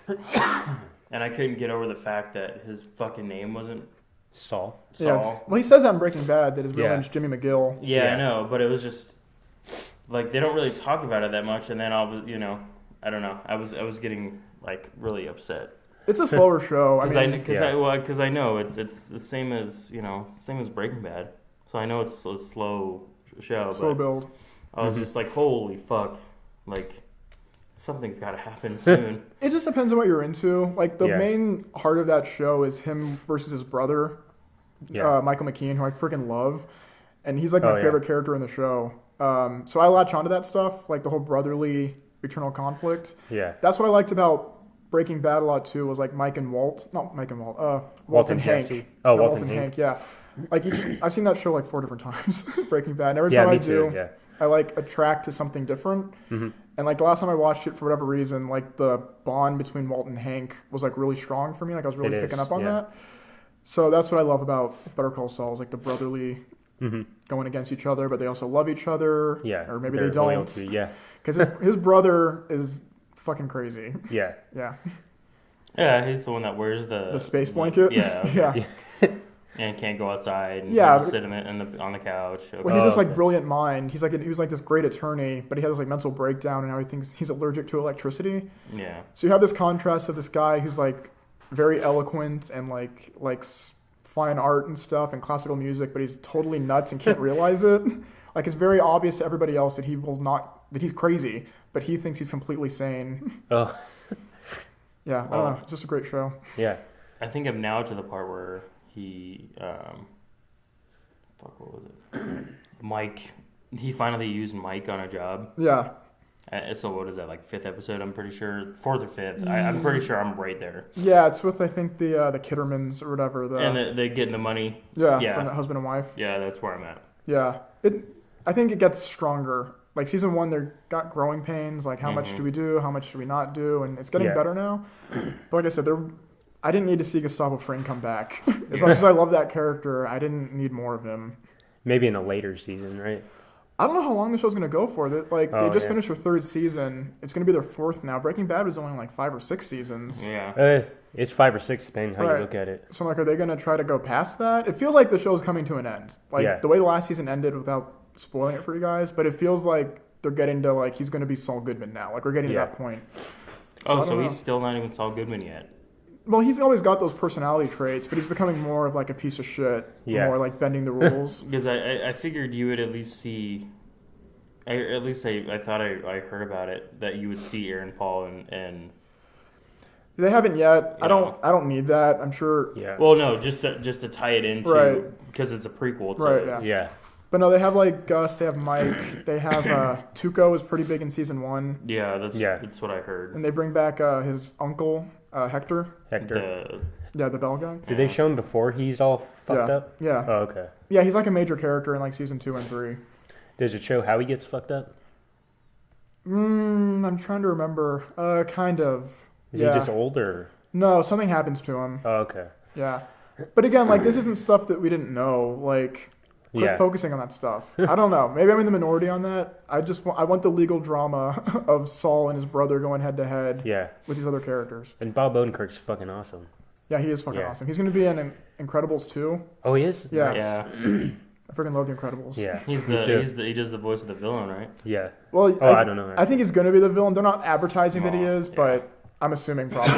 and I couldn't get over the fact that his fucking name wasn't Saul. Saul. Yeah. Well, he says that in Breaking Bad that his real Yeah. name's Jimmy McGill. Yeah, Yeah. I know, but it was just like they don't really talk about it that much, and then I don't know. I was getting like really upset It's a slower show. I mean, because I know it's the same as it's the same as Breaking Bad, so I know it's a slow show. slow But build. I was just like, holy fuck, like something's got to happen soon. It just depends on what you're into. Like the Yeah. main heart of that show is him versus his brother, Yeah. Michael McKean, who I freaking love, and he's like my Oh, yeah. favorite character in the show. So I latch onto that stuff, like the whole brotherly eternal conflict. Yeah. That's what I liked about Breaking Bad a lot too. Was like Mike and Walt, not Mike and Walt, Walt and Hank. Jesse. Oh, No, Walt and Hank. Yeah. Like I've seen that show like 4 different times, Breaking Bad. And every Yeah, time me I do, too. Yeah. I like attract to something different. Mhm. And like the last time I watched it, for whatever reason, like the bond between Walt and Hank was like really strong for me. Like I was really It picking is, up on yeah. that. So that's what I love about Better Call Saul, is like the brotherly Mm-hmm. going against each other, but they also love each other. Yeah. Or maybe their they don't. loyalty, Yeah. Because his brother is fucking crazy. Yeah. Yeah. Yeah, he's the one that wears the space blanket. Yeah, Yeah. and can't go outside. And Yeah, has to but- sit on the couch. Well, he's this like Okay. brilliant mind. He was like this great attorney, but he had this like mental breakdown, and now he thinks he's allergic to electricity. Yeah. So you have this contrast of this guy who's like very eloquent and like likes fine art and stuff and classical music, but he's totally nuts and can't realize it. Like it's very obvious to everybody else that that he's crazy, but he thinks he's completely sane. Oh. Yeah, I don't know. It's just a great show. Yeah. I think I'm now to the part where he, what was it? Mike. He finally used Mike on a job. Yeah. So what is that, like 5th episode? I'm pretty sure 4th or 5th. I'm pretty sure I'm right there. Yeah, it's with I think the Kittermans or whatever. And they're getting the money. yeah, yeah. from the husband and wife. Yeah, that's where I'm at. Yeah, I think it gets stronger. Like season 1, they got growing pains. Like how much do we do? How much do we not do? And it's getting Yeah. better now. But like I said, I didn't need to see Gustavo Fring come back. As much as I love that character, I didn't need more of him. Maybe in a later season, right? I don't know how long the show's gonna go for. That like Oh, they just yeah. finished their 3rd season. It's gonna be their 4th now. Breaking Bad was only like 5 or 6 seasons. Yeah. It's 5 or 6, depending how Right. you look at it. So I'm like, are they gonna try to go past that? It feels like the show's coming to an end. Like Yeah. the way the last season ended, without spoiling it for you guys, but it feels like they're getting to like he's gonna be Saul Goodman now. Like we're getting Yeah. to that point. Oh, I so don't he's know. still not even Saul Goodman yet. Well, he's always got those personality traits, but he's becoming more of like a piece of shit. Yeah. More like bending the rules. Because I figured you would at least see, I thought I heard about it, that you would see Aaron Paul and They haven't yet. I Yeah. don't need that. I'm sure. Yeah. well, no, just to tie it into, Right. because it's a prequel to Right, yeah. Yeah. But no, they have like Gus. They have Mike. They have Tuco is pretty big in season 1, Yeah, Yeah. that's what I heard. and they bring back his uncle Hector. Hector. Yeah, the bell guy. Did they show him before he's all fucked yeah. up? Yeah. Oh, okay. Yeah, he's like a major character in like season 2 and 3. Does it show how he gets fucked up? I'm trying to remember. Kind of. Is yeah. he just old or? No, something happens to him. Oh, okay. Yeah. But again, like this isn't stuff that we didn't know. Like, quit Yeah. focusing on that stuff. I don't know. Maybe I'm in the minority on that. I want the legal drama of Saul and his brother going head to head Yeah. with these other characters. And Bob Odenkirk's fucking awesome. Yeah, he is fucking Yeah. awesome. He's going to be in Incredibles too. Oh, he is? Yeah. Yeah, I freaking love the Incredibles. Yeah. he's me too. he does the voice of the villain, right? Yeah. Well, Oh, I don't know. I think he's going to be the villain. They're not advertising that he Oh, is, yeah. but I'm assuming probably.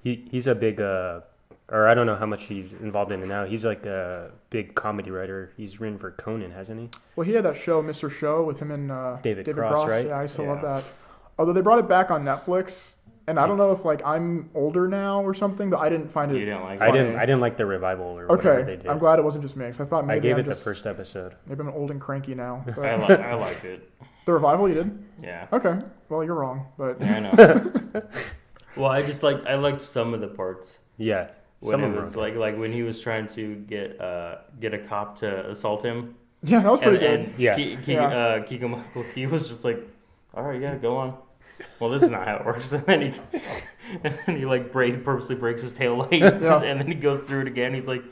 He's a big, or I don't know how much he's involved in it now. He's like a big comedy writer. He's written for Conan, hasn't he? Well, he had that show, Mr. Show, with him and David Cross, right? Yeah, I used to love Yeah. that. Although they brought it back on Netflix, And I don't know if like I'm older now or something, but I didn't find it. You didn't like I it? didn't like the revival or whatever they Okay, did. I'm glad it wasn't just me, 'cause I thought I maybe gave I'm it the just first episode. maybe I'm old and cranky now. But I liked it. the revival you did? Yeah. Okay, well you're wrong, but Yeah, I know. Well, I liked some of the parts. Yeah. When Some it of them was were like when he was trying to get a cop to assault him, yeah, that was pretty good. and Yeah. Keegan Michael, he was just like, all right, yeah, go on. Well, this is not how it works. And then he like purposely breaks his tail light, and then he goes through it again. He's like,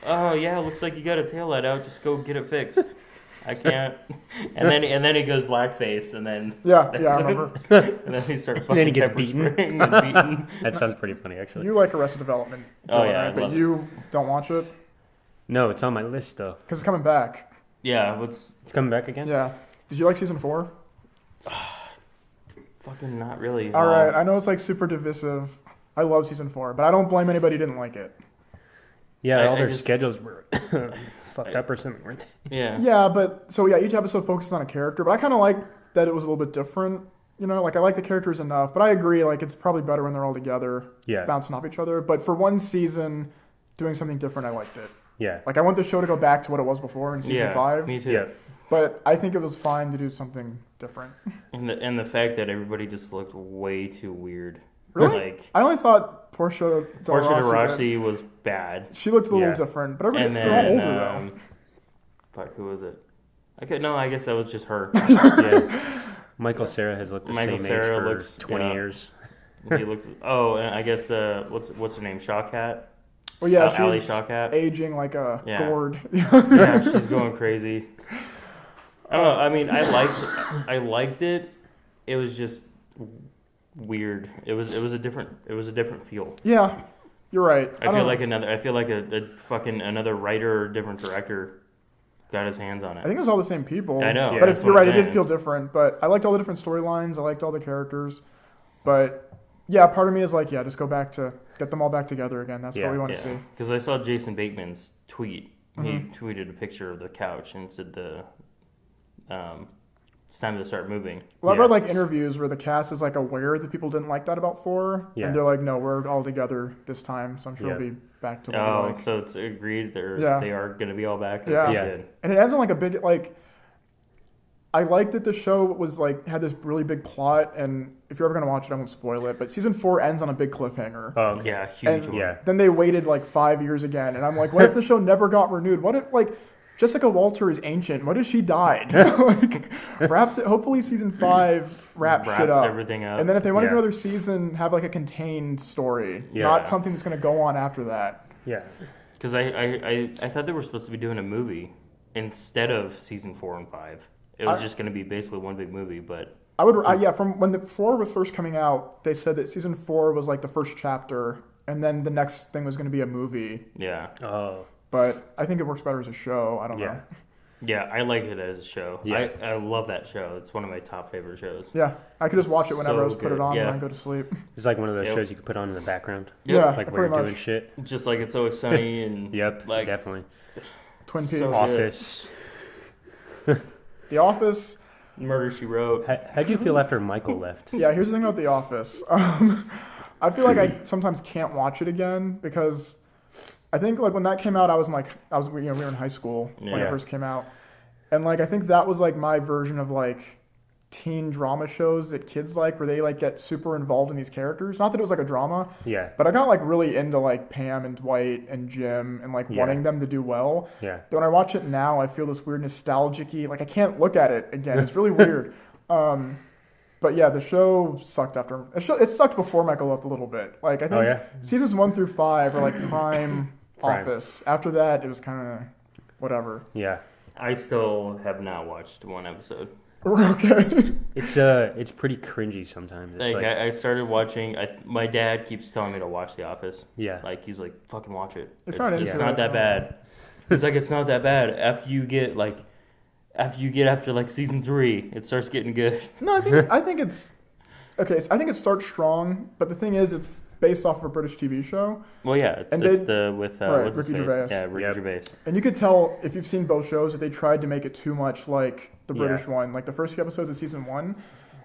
oh yeah, looks like you got a tail light out. Just go get it fixed. I can't. And then he goes blackface, and then Yeah, I remember. and then he starts fucking then he gets pepper beaten. spraying and beaten. That sounds pretty funny, actually. You like Arrested Development, Oh, Dylan, yeah, I right? But love it. you don't watch it No, it's on my list though. because it's coming back. Yeah, what's It's coming back again. Yeah. Did you like season 4? fucking not really. All right, I know it's like super divisive. I love season 4, but I don't blame anybody who didn't like it. Yeah, all I their just- schedules were fucked up or something, weren't they? Yeah. Yeah, but so yeah, each episode focuses on a character, but I kind of like that it was a little bit different. You know, like I like the characters enough, but I agree, like it's probably better when they're all together, Yeah. bouncing off each other. But for one season, doing something different, I liked it. Yeah. Like I want the show to go back to what it was before in season Yeah, 5, me too. Yeah. but I think it was fine to do something different. And the fact that everybody just looked way too weird. Really? Like I only thought Portia de Portia de Rossi Rossi was bad. she looked a little Yeah. different, but everybody, And they're all then older though. fuck, who was it? Okay, no, I guess that was just her. Yeah. Michael Cera has looked the Michael same Cera age for looks- 20 yeah. years. He looks. Oh, and I guess what's her name? Shawkat. Well, yeah, Ali she's Shawkat. aging like a Yeah. gourd. Yeah, she's going crazy. I don't know. I mean, I liked it. It was just weird. It was a different feel. Yeah, you're right. I feel like a fucking another writer or different director got his hands on I it. think it was all the same people. I know. But that's if you're what right, I'm it did saying. feel different. But I liked all the different storylines. I liked all the characters. But yeah, part of me is like, yeah, just go back to get them all back together again. That's Yeah. what we want Yeah, to see. because I saw Jason Bateman's tweet. He Mhm. tweeted a picture of the couch and said it's time to start moving. Well, I've Yeah. read like interviews where the cast is like aware that people didn't like that about 4, Yeah. and they're like, no, we're all together this time, so I'm sure Yeah. we'll be back to what we Oh, like. so it's agreed Yeah. they are going to be all back. Yeah. Okay, Yeah. good. And it ends on like a big like. I liked that the show was like had this really big plot, and if you're ever gonna watch it, I won't spoil it. But season 4 ends on a big cliffhanger. Oh, okay. Yeah, huge And- one. Yeah. Then they waited like 5 years again, and I'm like, what if the show never got renewed? What if like Jessica Walter is ancient? What if she died? Like, hopefully season 5 wraps shit up. everything up. And then if they want to do Yeah. another season, have like a contained story, Yeah. not something that's gonna go on after that. Yeah. Because I thought they were supposed to be doing a movie instead of season 4 and 5. It was just going to be basically one big movie, but I would, yeah, from when the 4 was first coming out, they said that season 4 was like the first chapter, and then the next thing was going to be a movie. yeah. Oh. But I think it works better as a show. I don't Yeah. know. Yeah, I like it as a show. Yeah. I love that show. It's one of my top favorite shows. Yeah, I could just watch it whenever I So was put it good, on when yeah. I go to sleep. It's like one of those Yep. shows you could put on in the background. Yeah, Like where pretty you're much. doing shit. Just like It's Always Sunny and Yep. like Definitely. Twin Peaks, So good. Office. The Office. Murder, She Wrote. How'd you feel after Michael left? Yeah, here's the thing about The Office. I feel like I sometimes can't watch it again because I think like when that came out, we were in high school when it Yeah. first came out, and like I think that was like my version of like teen drama shows that kids like, where they like get super involved in these characters. Not that it was like a drama, Yeah. but I got like really into like Pam and Dwight and Jim and like Yeah. wanting them to do well. Yeah. Then when I watch it now, I feel this weird nostalgic-y, like I can't look at it again. It's really weird. But yeah, the show sucked after. It sucked before Michael left a little bit. Like I think Oh, yeah? seasons 1 through 5 are like prime Prime. Office. After that, it was kind of whatever. Yeah. I still have not watched one episode. Okay. It's pretty cringy sometimes. It's Like, like, I started watching. My dad keeps telling me to watch The Office. yeah. Like he's like, "Fucking watch it. If It's, you're not it's into not it, that bad." He's like, "It's not that bad. After you get after like season 3, it starts getting good." No, I think it's okay. I think it starts strong, but the thing is, it's based off of a British TV show, Well, yeah, And it's they- the with right, what's his Ricky face? Gervais. Yeah, Ricky Yep. Gervais. and you could tell if you've seen both shows that they tried to make it too much like the Yeah. British one. Like the first few episodes of season 1,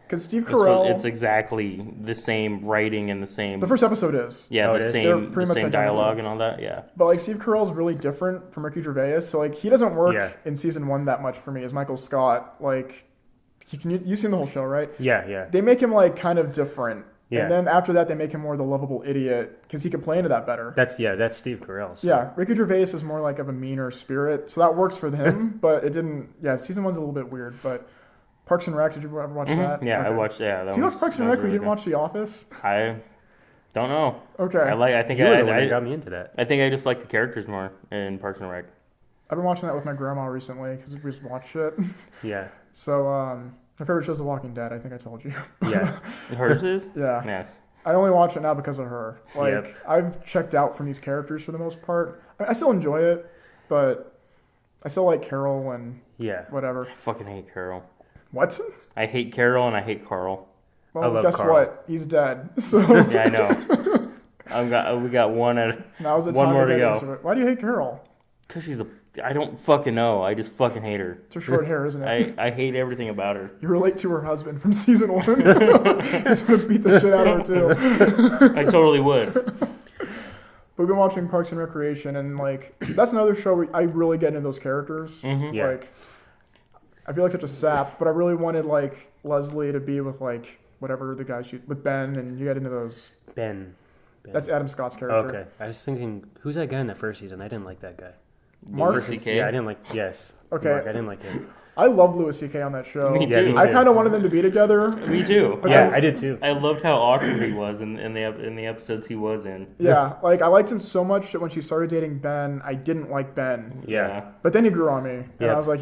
Because Steve It's, what- Carell, it's exactly the same writing and the same. the first episode is. Yeah, Oh, it the is? They're same, the pretty much same identical. dialogue and all that. Yeah. But like Steve Carell's really different from Ricky Gervais, so like he doesn't work Yeah. in season 1 that much for me as Michael Scott. Like, you've seen the whole show, right? Yeah. They make him like kind of different, Yeah. and then after that they make him more the lovable idiot because he can play into that better. That's Steve Carell. So. Yeah, Ricky Gervais is more like of a meaner spirit, so that works for him. But it didn't. Yeah, season 1's a little bit weird. But Parks and Rec, did you ever watch that? Yeah, I Okay. watched. Yeah, that So you was- watched Parks and that Rec, was but you really didn't watch The Office? good. I don't know. Okay. I think You were the one I that got me into that. I think I just like the characters more in Parks and Rec. I've been watching that with my grandma recently because we just watched it. Yeah. So my favorite show is The Walking Dead. I think I told you. Yeah. Hers is. Yeah. Yes. I only watch it now because of her. Like, Yep. I've checked out from these characters for the most part. I still enjoy it, but I still like Carol and Yeah. whatever. I fucking hate Carol. What? I hate Carol and I hate Carl. Well, I love guess Carl. what? He's dead. So Yeah, I know. We got one at. now's the One time more to to get go. into it. Why do you hate Carol? Cause she's a. I don't fucking know. I just fucking hate her. It's her short hair, isn't it? I hate everything about her. You relate to her husband from season 1. You just want to beat the shit out of her too. I totally would. We've been watching Parks and Recreation, and like that's another show where I really get into those characters. Mhm. Yeah. Like, I feel like such a sap, but I really wanted like Leslie to be with like whatever the guy with Ben, and you get into those. Ben. That's Adam Scott's character. Okay. I was thinking, who's that guy in the first season? I didn't like that guy. Mark? Louis C.K. Yeah, I didn't like. Yes. Okay. Mark, I didn't like him. I love Louis C.K. on that show. Me Yeah, too. me I too. kind of wanted them to be together. Me too. But Yeah, then- I did too. I loved how awkward he was in the episodes he was in. Yeah, like I liked him so much that when she started dating Ben, I didn't like Ben. Yeah. But then he grew on me, and Yeah. I was like,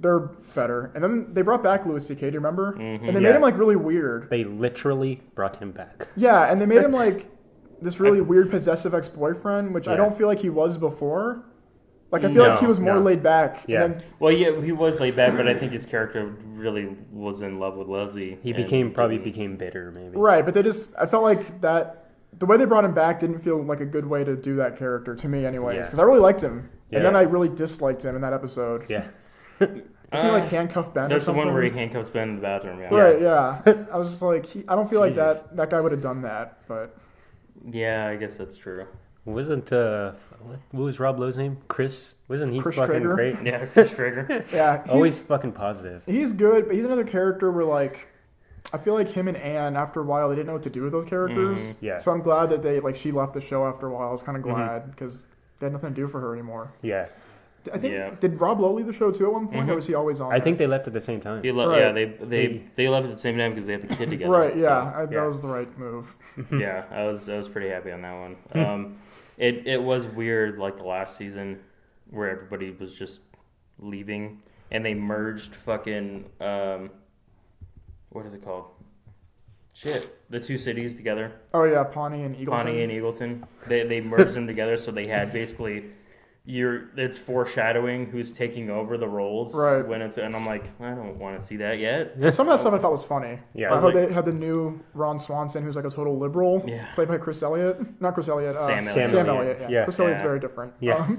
they're better. And then they brought back Louis C.K. Do you remember? Mhm. And they Yeah. made him like really weird. They literally brought him back. Yeah, and they made him like this really weird possessive ex-boyfriend, which I Yeah. don't feel like he was before. Like I feel like he No, was more no. laid back. Yeah. And then, Well, yeah, he was laid back, but I think his character really was in love with Leslie. He and probably didn't- became bitter, maybe. right, but I felt like that the way they brought him back didn't feel like a good way to do that character to me, anyways. Yeah. Because I really liked him, Yeah. and then I really disliked him in that episode. Yeah. Isn't he like handcuffed Ben or There's the something? one where he handcuffs Ben in the bathroom. Yeah. Right, yeah. I was just like, I don't feel like Jesus. that guy would have done that, but Yeah, I guess that's true. Wasn't what was Rob Lowe's name? Chris? Wasn't he Chris fucking Traeger? great? Yeah, Chris Traeger. yeah, Always fucking positive. he's good, but he's another character where like I feel like him and Anne after a while they didn't know what to do with those characters. Mhm. Yeah. So I'm glad that she left the show after a while. I was kind of Mhm. glad because they had nothing to do for her anymore. Yeah. I think Yeah. did Rob Lowe leave the show too at one point, Mhm. or was he always on? I there? think they left at the same time. He Right. Yeah, they left at the same time because they had the kid together. Right, yeah, So, that yeah. was the right move. yeah, I was pretty happy on that one. It was weird like the last season where everybody was just leaving and they merged fucking what is it called? Shit, the two cities together, Oh yeah, Pawnee and Eagleton. Pawnee and Eagleton. They merged them together, so they had basically it's foreshadowing who's taking over the roles. Right. When it's and I'm like, I don't want to see that yet. Some of that stuff I thought was funny. Yeah, Like I was how like- they had the new Ron Swanson, who's like a total liberal, Yeah. played by Chris Elliott. Not Chris Elliott. Sam Elliott. Sam Elliott. Yeah. Yeah. Chris Elliott's Yeah. very different. Yeah.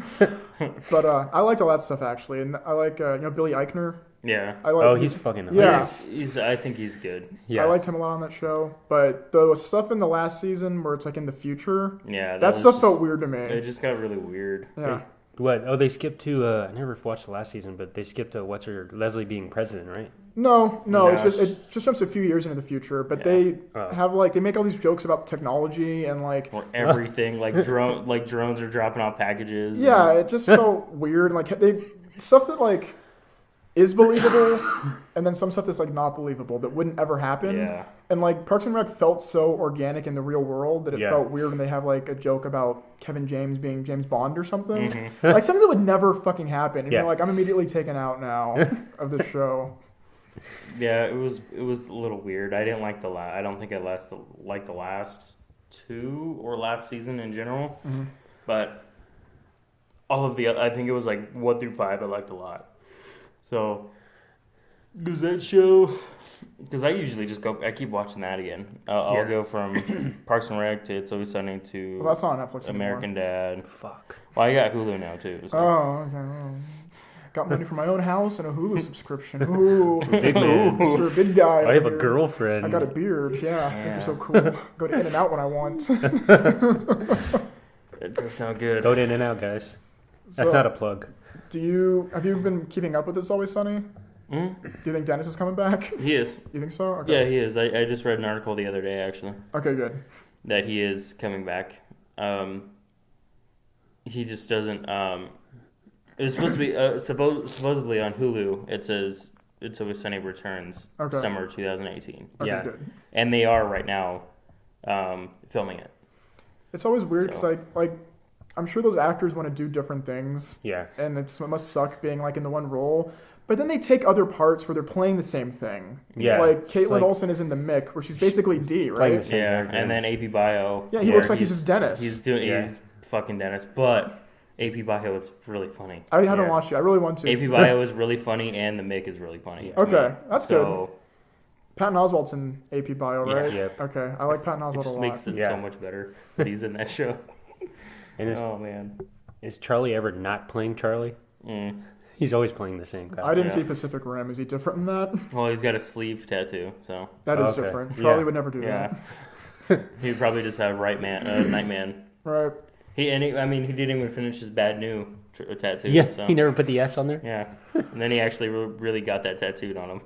But I liked all that stuff actually, and I like Billy Eichner. Yeah. I like. Oh, he's fucking Yeah. nice. I think he's good. Yeah. I liked him a lot on that show, but the stuff in the last season where it's like in the future, Yeah. that was stuff just- felt weird to It me. just got really weird. Yeah. What? Oh, they skipped to. I never watched the last season, but they skipped to Leslie being president, right? No, No, it just jumps a few years into the future, but Yeah. they Oh. have they make all these jokes about technology and like Or everything like drones are dropping off packages. yeah, it just felt weird. Like they stuff that like is believable, and then some stuff that's like not believable that wouldn't ever happen. Yeah. And like Parks and Rec felt so organic in the real world that it Yeah. felt weird when they have like a joke about Kevin James being James Bond or something. Mhm. Like something that would never fucking happen. And Yeah. you're like, I'm immediately taken out now of the show. Yeah, it was a little weird. I didn't like I don't think I liked the last two or last season in general, Mhm. but all of I think it was like 1 through 5 I liked a lot. So does that show? Because I usually just I keep watching that again. I'll Yeah. go from Parks and Rec to It's Always Sunny to Well, that's not on Netflix American Dad. Fuck. Well, I got Hulu now too. So. anymore. Oh, okay. got money for my own house and a Hulu subscription. Ooh, Big man. Mr. Big Guy. I have over a here. girlfriend. I got a beard. Yeah, I think Yeah. you're so cool. Go to In-N-Out when I want. That does sound good. Go to In-N-Out, guys. That's So, not a plug. have you been keeping up with It's Always Sunny? Mm? Do you think Dennis is coming back? He is. You think so? Yeah, Okay. he is. I just read an article the other day, actually, Okay, good. that he is coming back. He just doesn't. It was supposed to be supposedly on Hulu. It says It's Always Sunny returns Okay. summer 2018, Okay, Yeah. good. and they are right now filming it. It's always weird because So- I'm sure those actors want to do different things, Yeah. and it must suck being like in the one role. But then they take other parts where they're playing the same thing. Yeah. Like It's Caitlin like- Olsen is in the Mick, where she's basically D, Playing right? the same Yeah, character. and then AP Bio. Yeah, he where looks like he's just Dennis. He's doing. Yeah. He's fucking Dennis, but AP Bio is really funny. I haven't Yeah. watched it. I really want to. AP Bio is really funny, and the Mick is really funny. to Okay, me. that's good. So Patton Oswalt's in AP Bio, Yeah. right? Yep. Okay, I like Patton it Oswalt a just lot. makes it Yeah. so much better that he's in that show. And Oh man. is Charlie ever not playing Charlie? Mm. He's always playing the same guy. I didn't Yeah. see Pacific Rim. Is he different than that? Well, he's got a sleeve tattoo, so That is Okay. different. Yeah. Charlie would never do yeah. that. He'd probably just have Nightman. Right. He didn't even finish his Bad New tattoo. Yeah, so. he never put the S on there. Yeah, and then he actually really got that tattooed on him.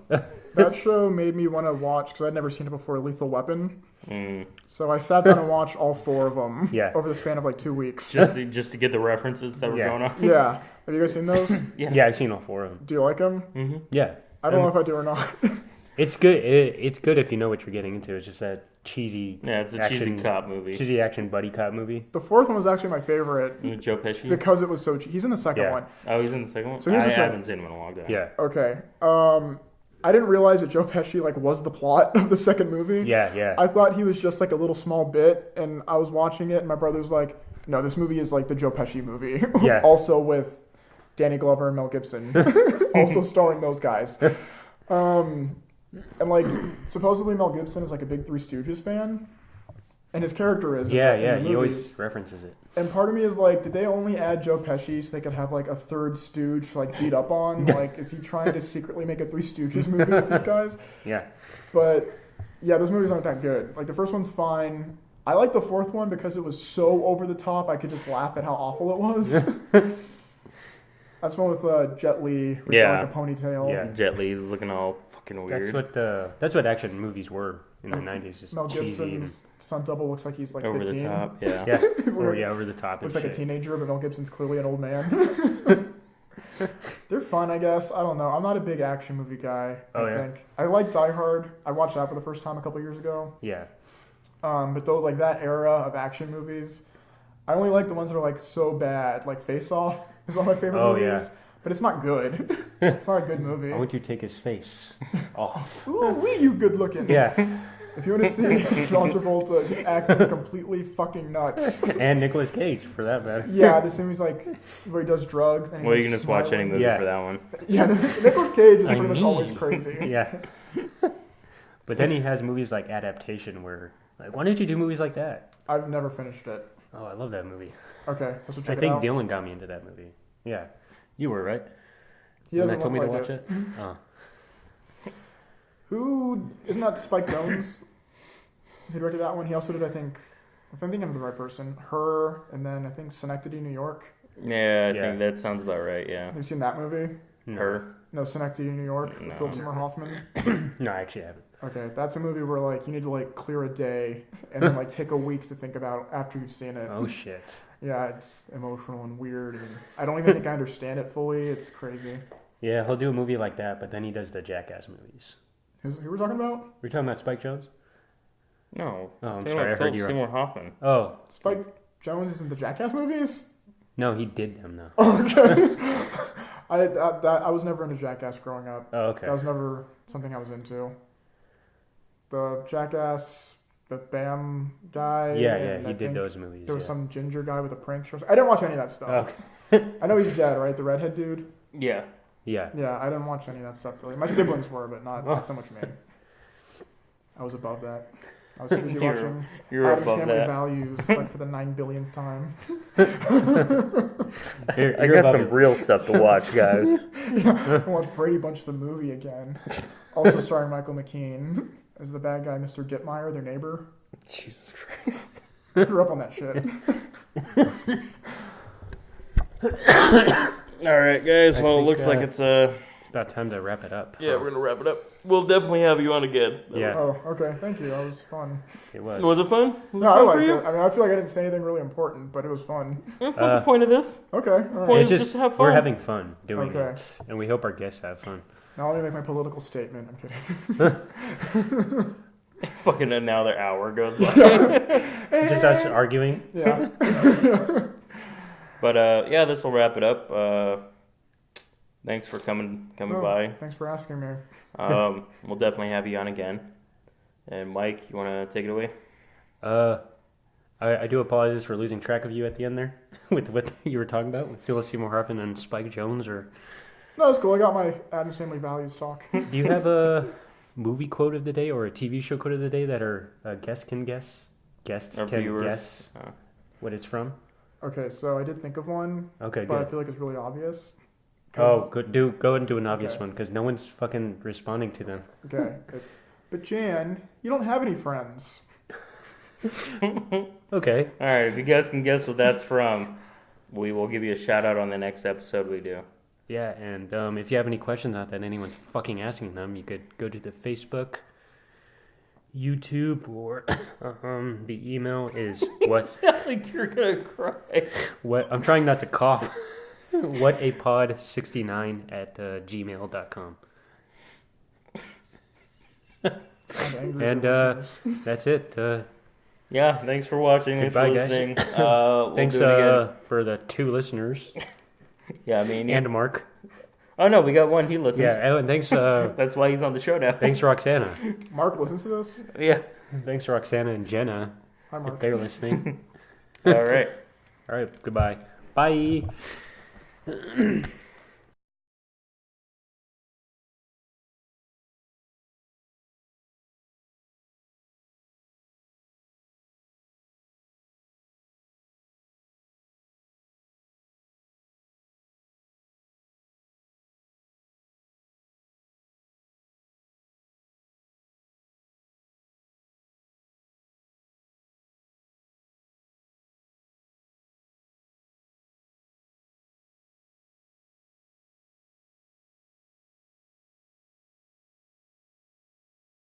That show made me want to watch, because I'd never seen it before, Lethal Weapon. Mm. So I sat down and watched all 4 of them Yeah. over the span of like 2 weeks. Just to get the references that were Yeah. going on. Yeah. Have you guys seen those? Yeah, I've seen all 4 of them. Do you like them? Mm-hmm. Yeah, I don't know if I do or not. it's good. It's good if you know what you're getting into. It's just that cheesy, Yeah, it's a cheesy Action- cop movie. cheesy action buddy cop movie. The 4th one was actually my favorite With Joe Pesci. because it was so He's in the second Yeah. one. Oh, he's in the second one. So here's I the thing. haven't seen him in a long time. Yeah, Okay. I didn't realize that Joe Pesci like was the plot of the second movie. yeah. I thought he was just like a little small bit, and I was watching it, and my brother was like, "No, this movie is like the Joe Pesci movie." Yeah. Also with Danny Glover and Mel Gibson, also starring those guys. And like supposedly Mel Gibson is like a big Three Stooges fan, and his character is. Yeah, in yeah. the He movies. always references it. And part of me is like, did they only add Joe Pesci so they could have like a third Stooge to like beat up on? Like, is he trying to secretly make a Three Stooges movie with these guys? Yeah, But yeah, those movies aren't that good. Like the first one's fine. I like the 4th one because it was so over the top. I could just laugh at how awful it was. That's one with Jet Li, who's Yeah. got like a ponytail. Yeah. Jet Li's looking all fucking weird. that's what action movies were in the '90s. Just Mel cheesy and Gibson's stunt double looks like he's like over 15. the top. Yeah. yeah, He's or like- yeah, over the top. Looks and like a shit. teenager, but Mel Gibson's clearly an old man. They're fun, I guess. I don't know. I'm not a big action movie guy. Oh, I yeah? think I like Die Hard. I watched that for the first time a couple years ago. Yeah, But those like that era of action movies, I only like the ones that are like so bad. Like Face Off is one of my favorite Oh, movies, yeah. but it's not good. It's not a good movie. I want to take his face off. Ooh, wee, you good looking. Yeah, If you want to see John Travolta just acting completely fucking nuts. and Nicolas Cage for that matter. Yeah, this movie's like where he does drugs and he's Well, you like, can just watch any smiling. movie Yeah. for that one. Yeah, Nicolas Cage is I pretty much mean. always crazy. Yeah, but then he has movies like Adaptation, where like, why don't you do movies like that? I've never finished it. Oh, I love that movie. Okay, so I check it think out. Dylan got me into that movie. Yeah, you were right. He When doesn't I told me look to like watch it. it. Oh, Who isn't that Spike Jonze? Who directed that one? He also did, I think, if I'm thinking of the right person, Her, and then I think Synecdoche, New York. Yeah, I Yeah. think that sounds about right. Yeah. Have you seen that movie? no. Her. No, Synecdoche, New York, with No. Philip Seymour Hoffman. No, I actually haven't. Okay, that's a movie where like you need to like clear a day and then like take a week to think about after you've seen it. Oh shit. Yeah, it's emotional and weird, and I don't even think I understand it fully. It's crazy. Yeah, he'll do a movie like that, but then he does the Jackass movies. Who we're talking about? We're talking about Spike Jonze? No. Oh, I'm Talking sorry, I about heard Philip you wrong. Seymour Hoffman. Oh, Spike Jonze is in the Jackass movies. no, he did them though. Okay. I was never into Jackass growing up. Oh, okay. That was never something I was into. The Jackass, the Bam guy. Yeah, and he I did think those movies. There was yeah. some ginger guy with a prank show. I didn't watch any of that stuff. Okay. I know he's dead, right? The redhead dude. Yeah. Yeah. Yeah, I didn't watch any of that stuff really. My siblings were, but not so much me. I was above that. I was busy You're- watching You're Adam's above Family that. Values like for the 9 billionth time. You're I got above some it. real stuff to watch, guys. I watched Brady Bunch the movie again. Also starring Michael McKean as the bad guy, Mr. Ditmeyer, their neighbor. Jesus Christ. Grew up on that shit. All right, guys. I Well, it think, looks like it's about time to wrap it up. Yeah, we're gonna wrap it up. We'll definitely have you on again. Yes, Oh, okay. Thank you. That was fun. it was. Was it fun? Was No, it I fun liked for you? it. I mean, I feel like I didn't say anything really important, but it was fun. That's not the point of this. Okay. All Point right. It's is just to have we're fun. having fun doing Okay. it, and we hope our guests have fun. Now let me make my political statement. I'm kidding. Fucking another hour goes by. Just us arguing. Yeah. But yeah, this will wrap it up. Thanks for coming No, by. Thanks for asking me. We'll definitely have you on again. And Mike, you want to take it away? I do apologize for losing track of you at the end there with what you were talking about with Phyllis Seymour Hoffman and Spike Jones. Or No, it's cool. I got my Adam's Family Values talk. do you have a movie quote of the day or a TV show quote of the day that our guests can guess? Guests Our can viewers. guess what it's from. Okay, so I did think of one, Okay, but I good. feel like it's really obvious. Oh, good. Go and do an obvious Okay. one because no one's fucking responding to them. Okay, it's. But Jan, you don't have any friends. Okay. All right, if you guys can guess what that's from, we will give you a shout out on the next episode we do. Yeah, and if you have any questions not that anyone's fucking asking them, you could go to the Facebook, YouTube, or the email is what Like you're gonna cry. what I'm trying not to cough. whatapod69@gmail.com. I'm angry. And, at the listeners. That's it. Yeah, thanks for watching. Thanks Goodbye, for guys. listening. We'll Thanks do it again. for the 2 listeners Yeah, I mean, and Mark. oh no, we got one. He listens. Yeah, oh, and thanks That's why he's on the show now. thanks Roxana. Mark listens to this. Yeah. Thanks Roxana and Jenna Hi, if Mark. they're listening. All right. All right, goodbye. Bye.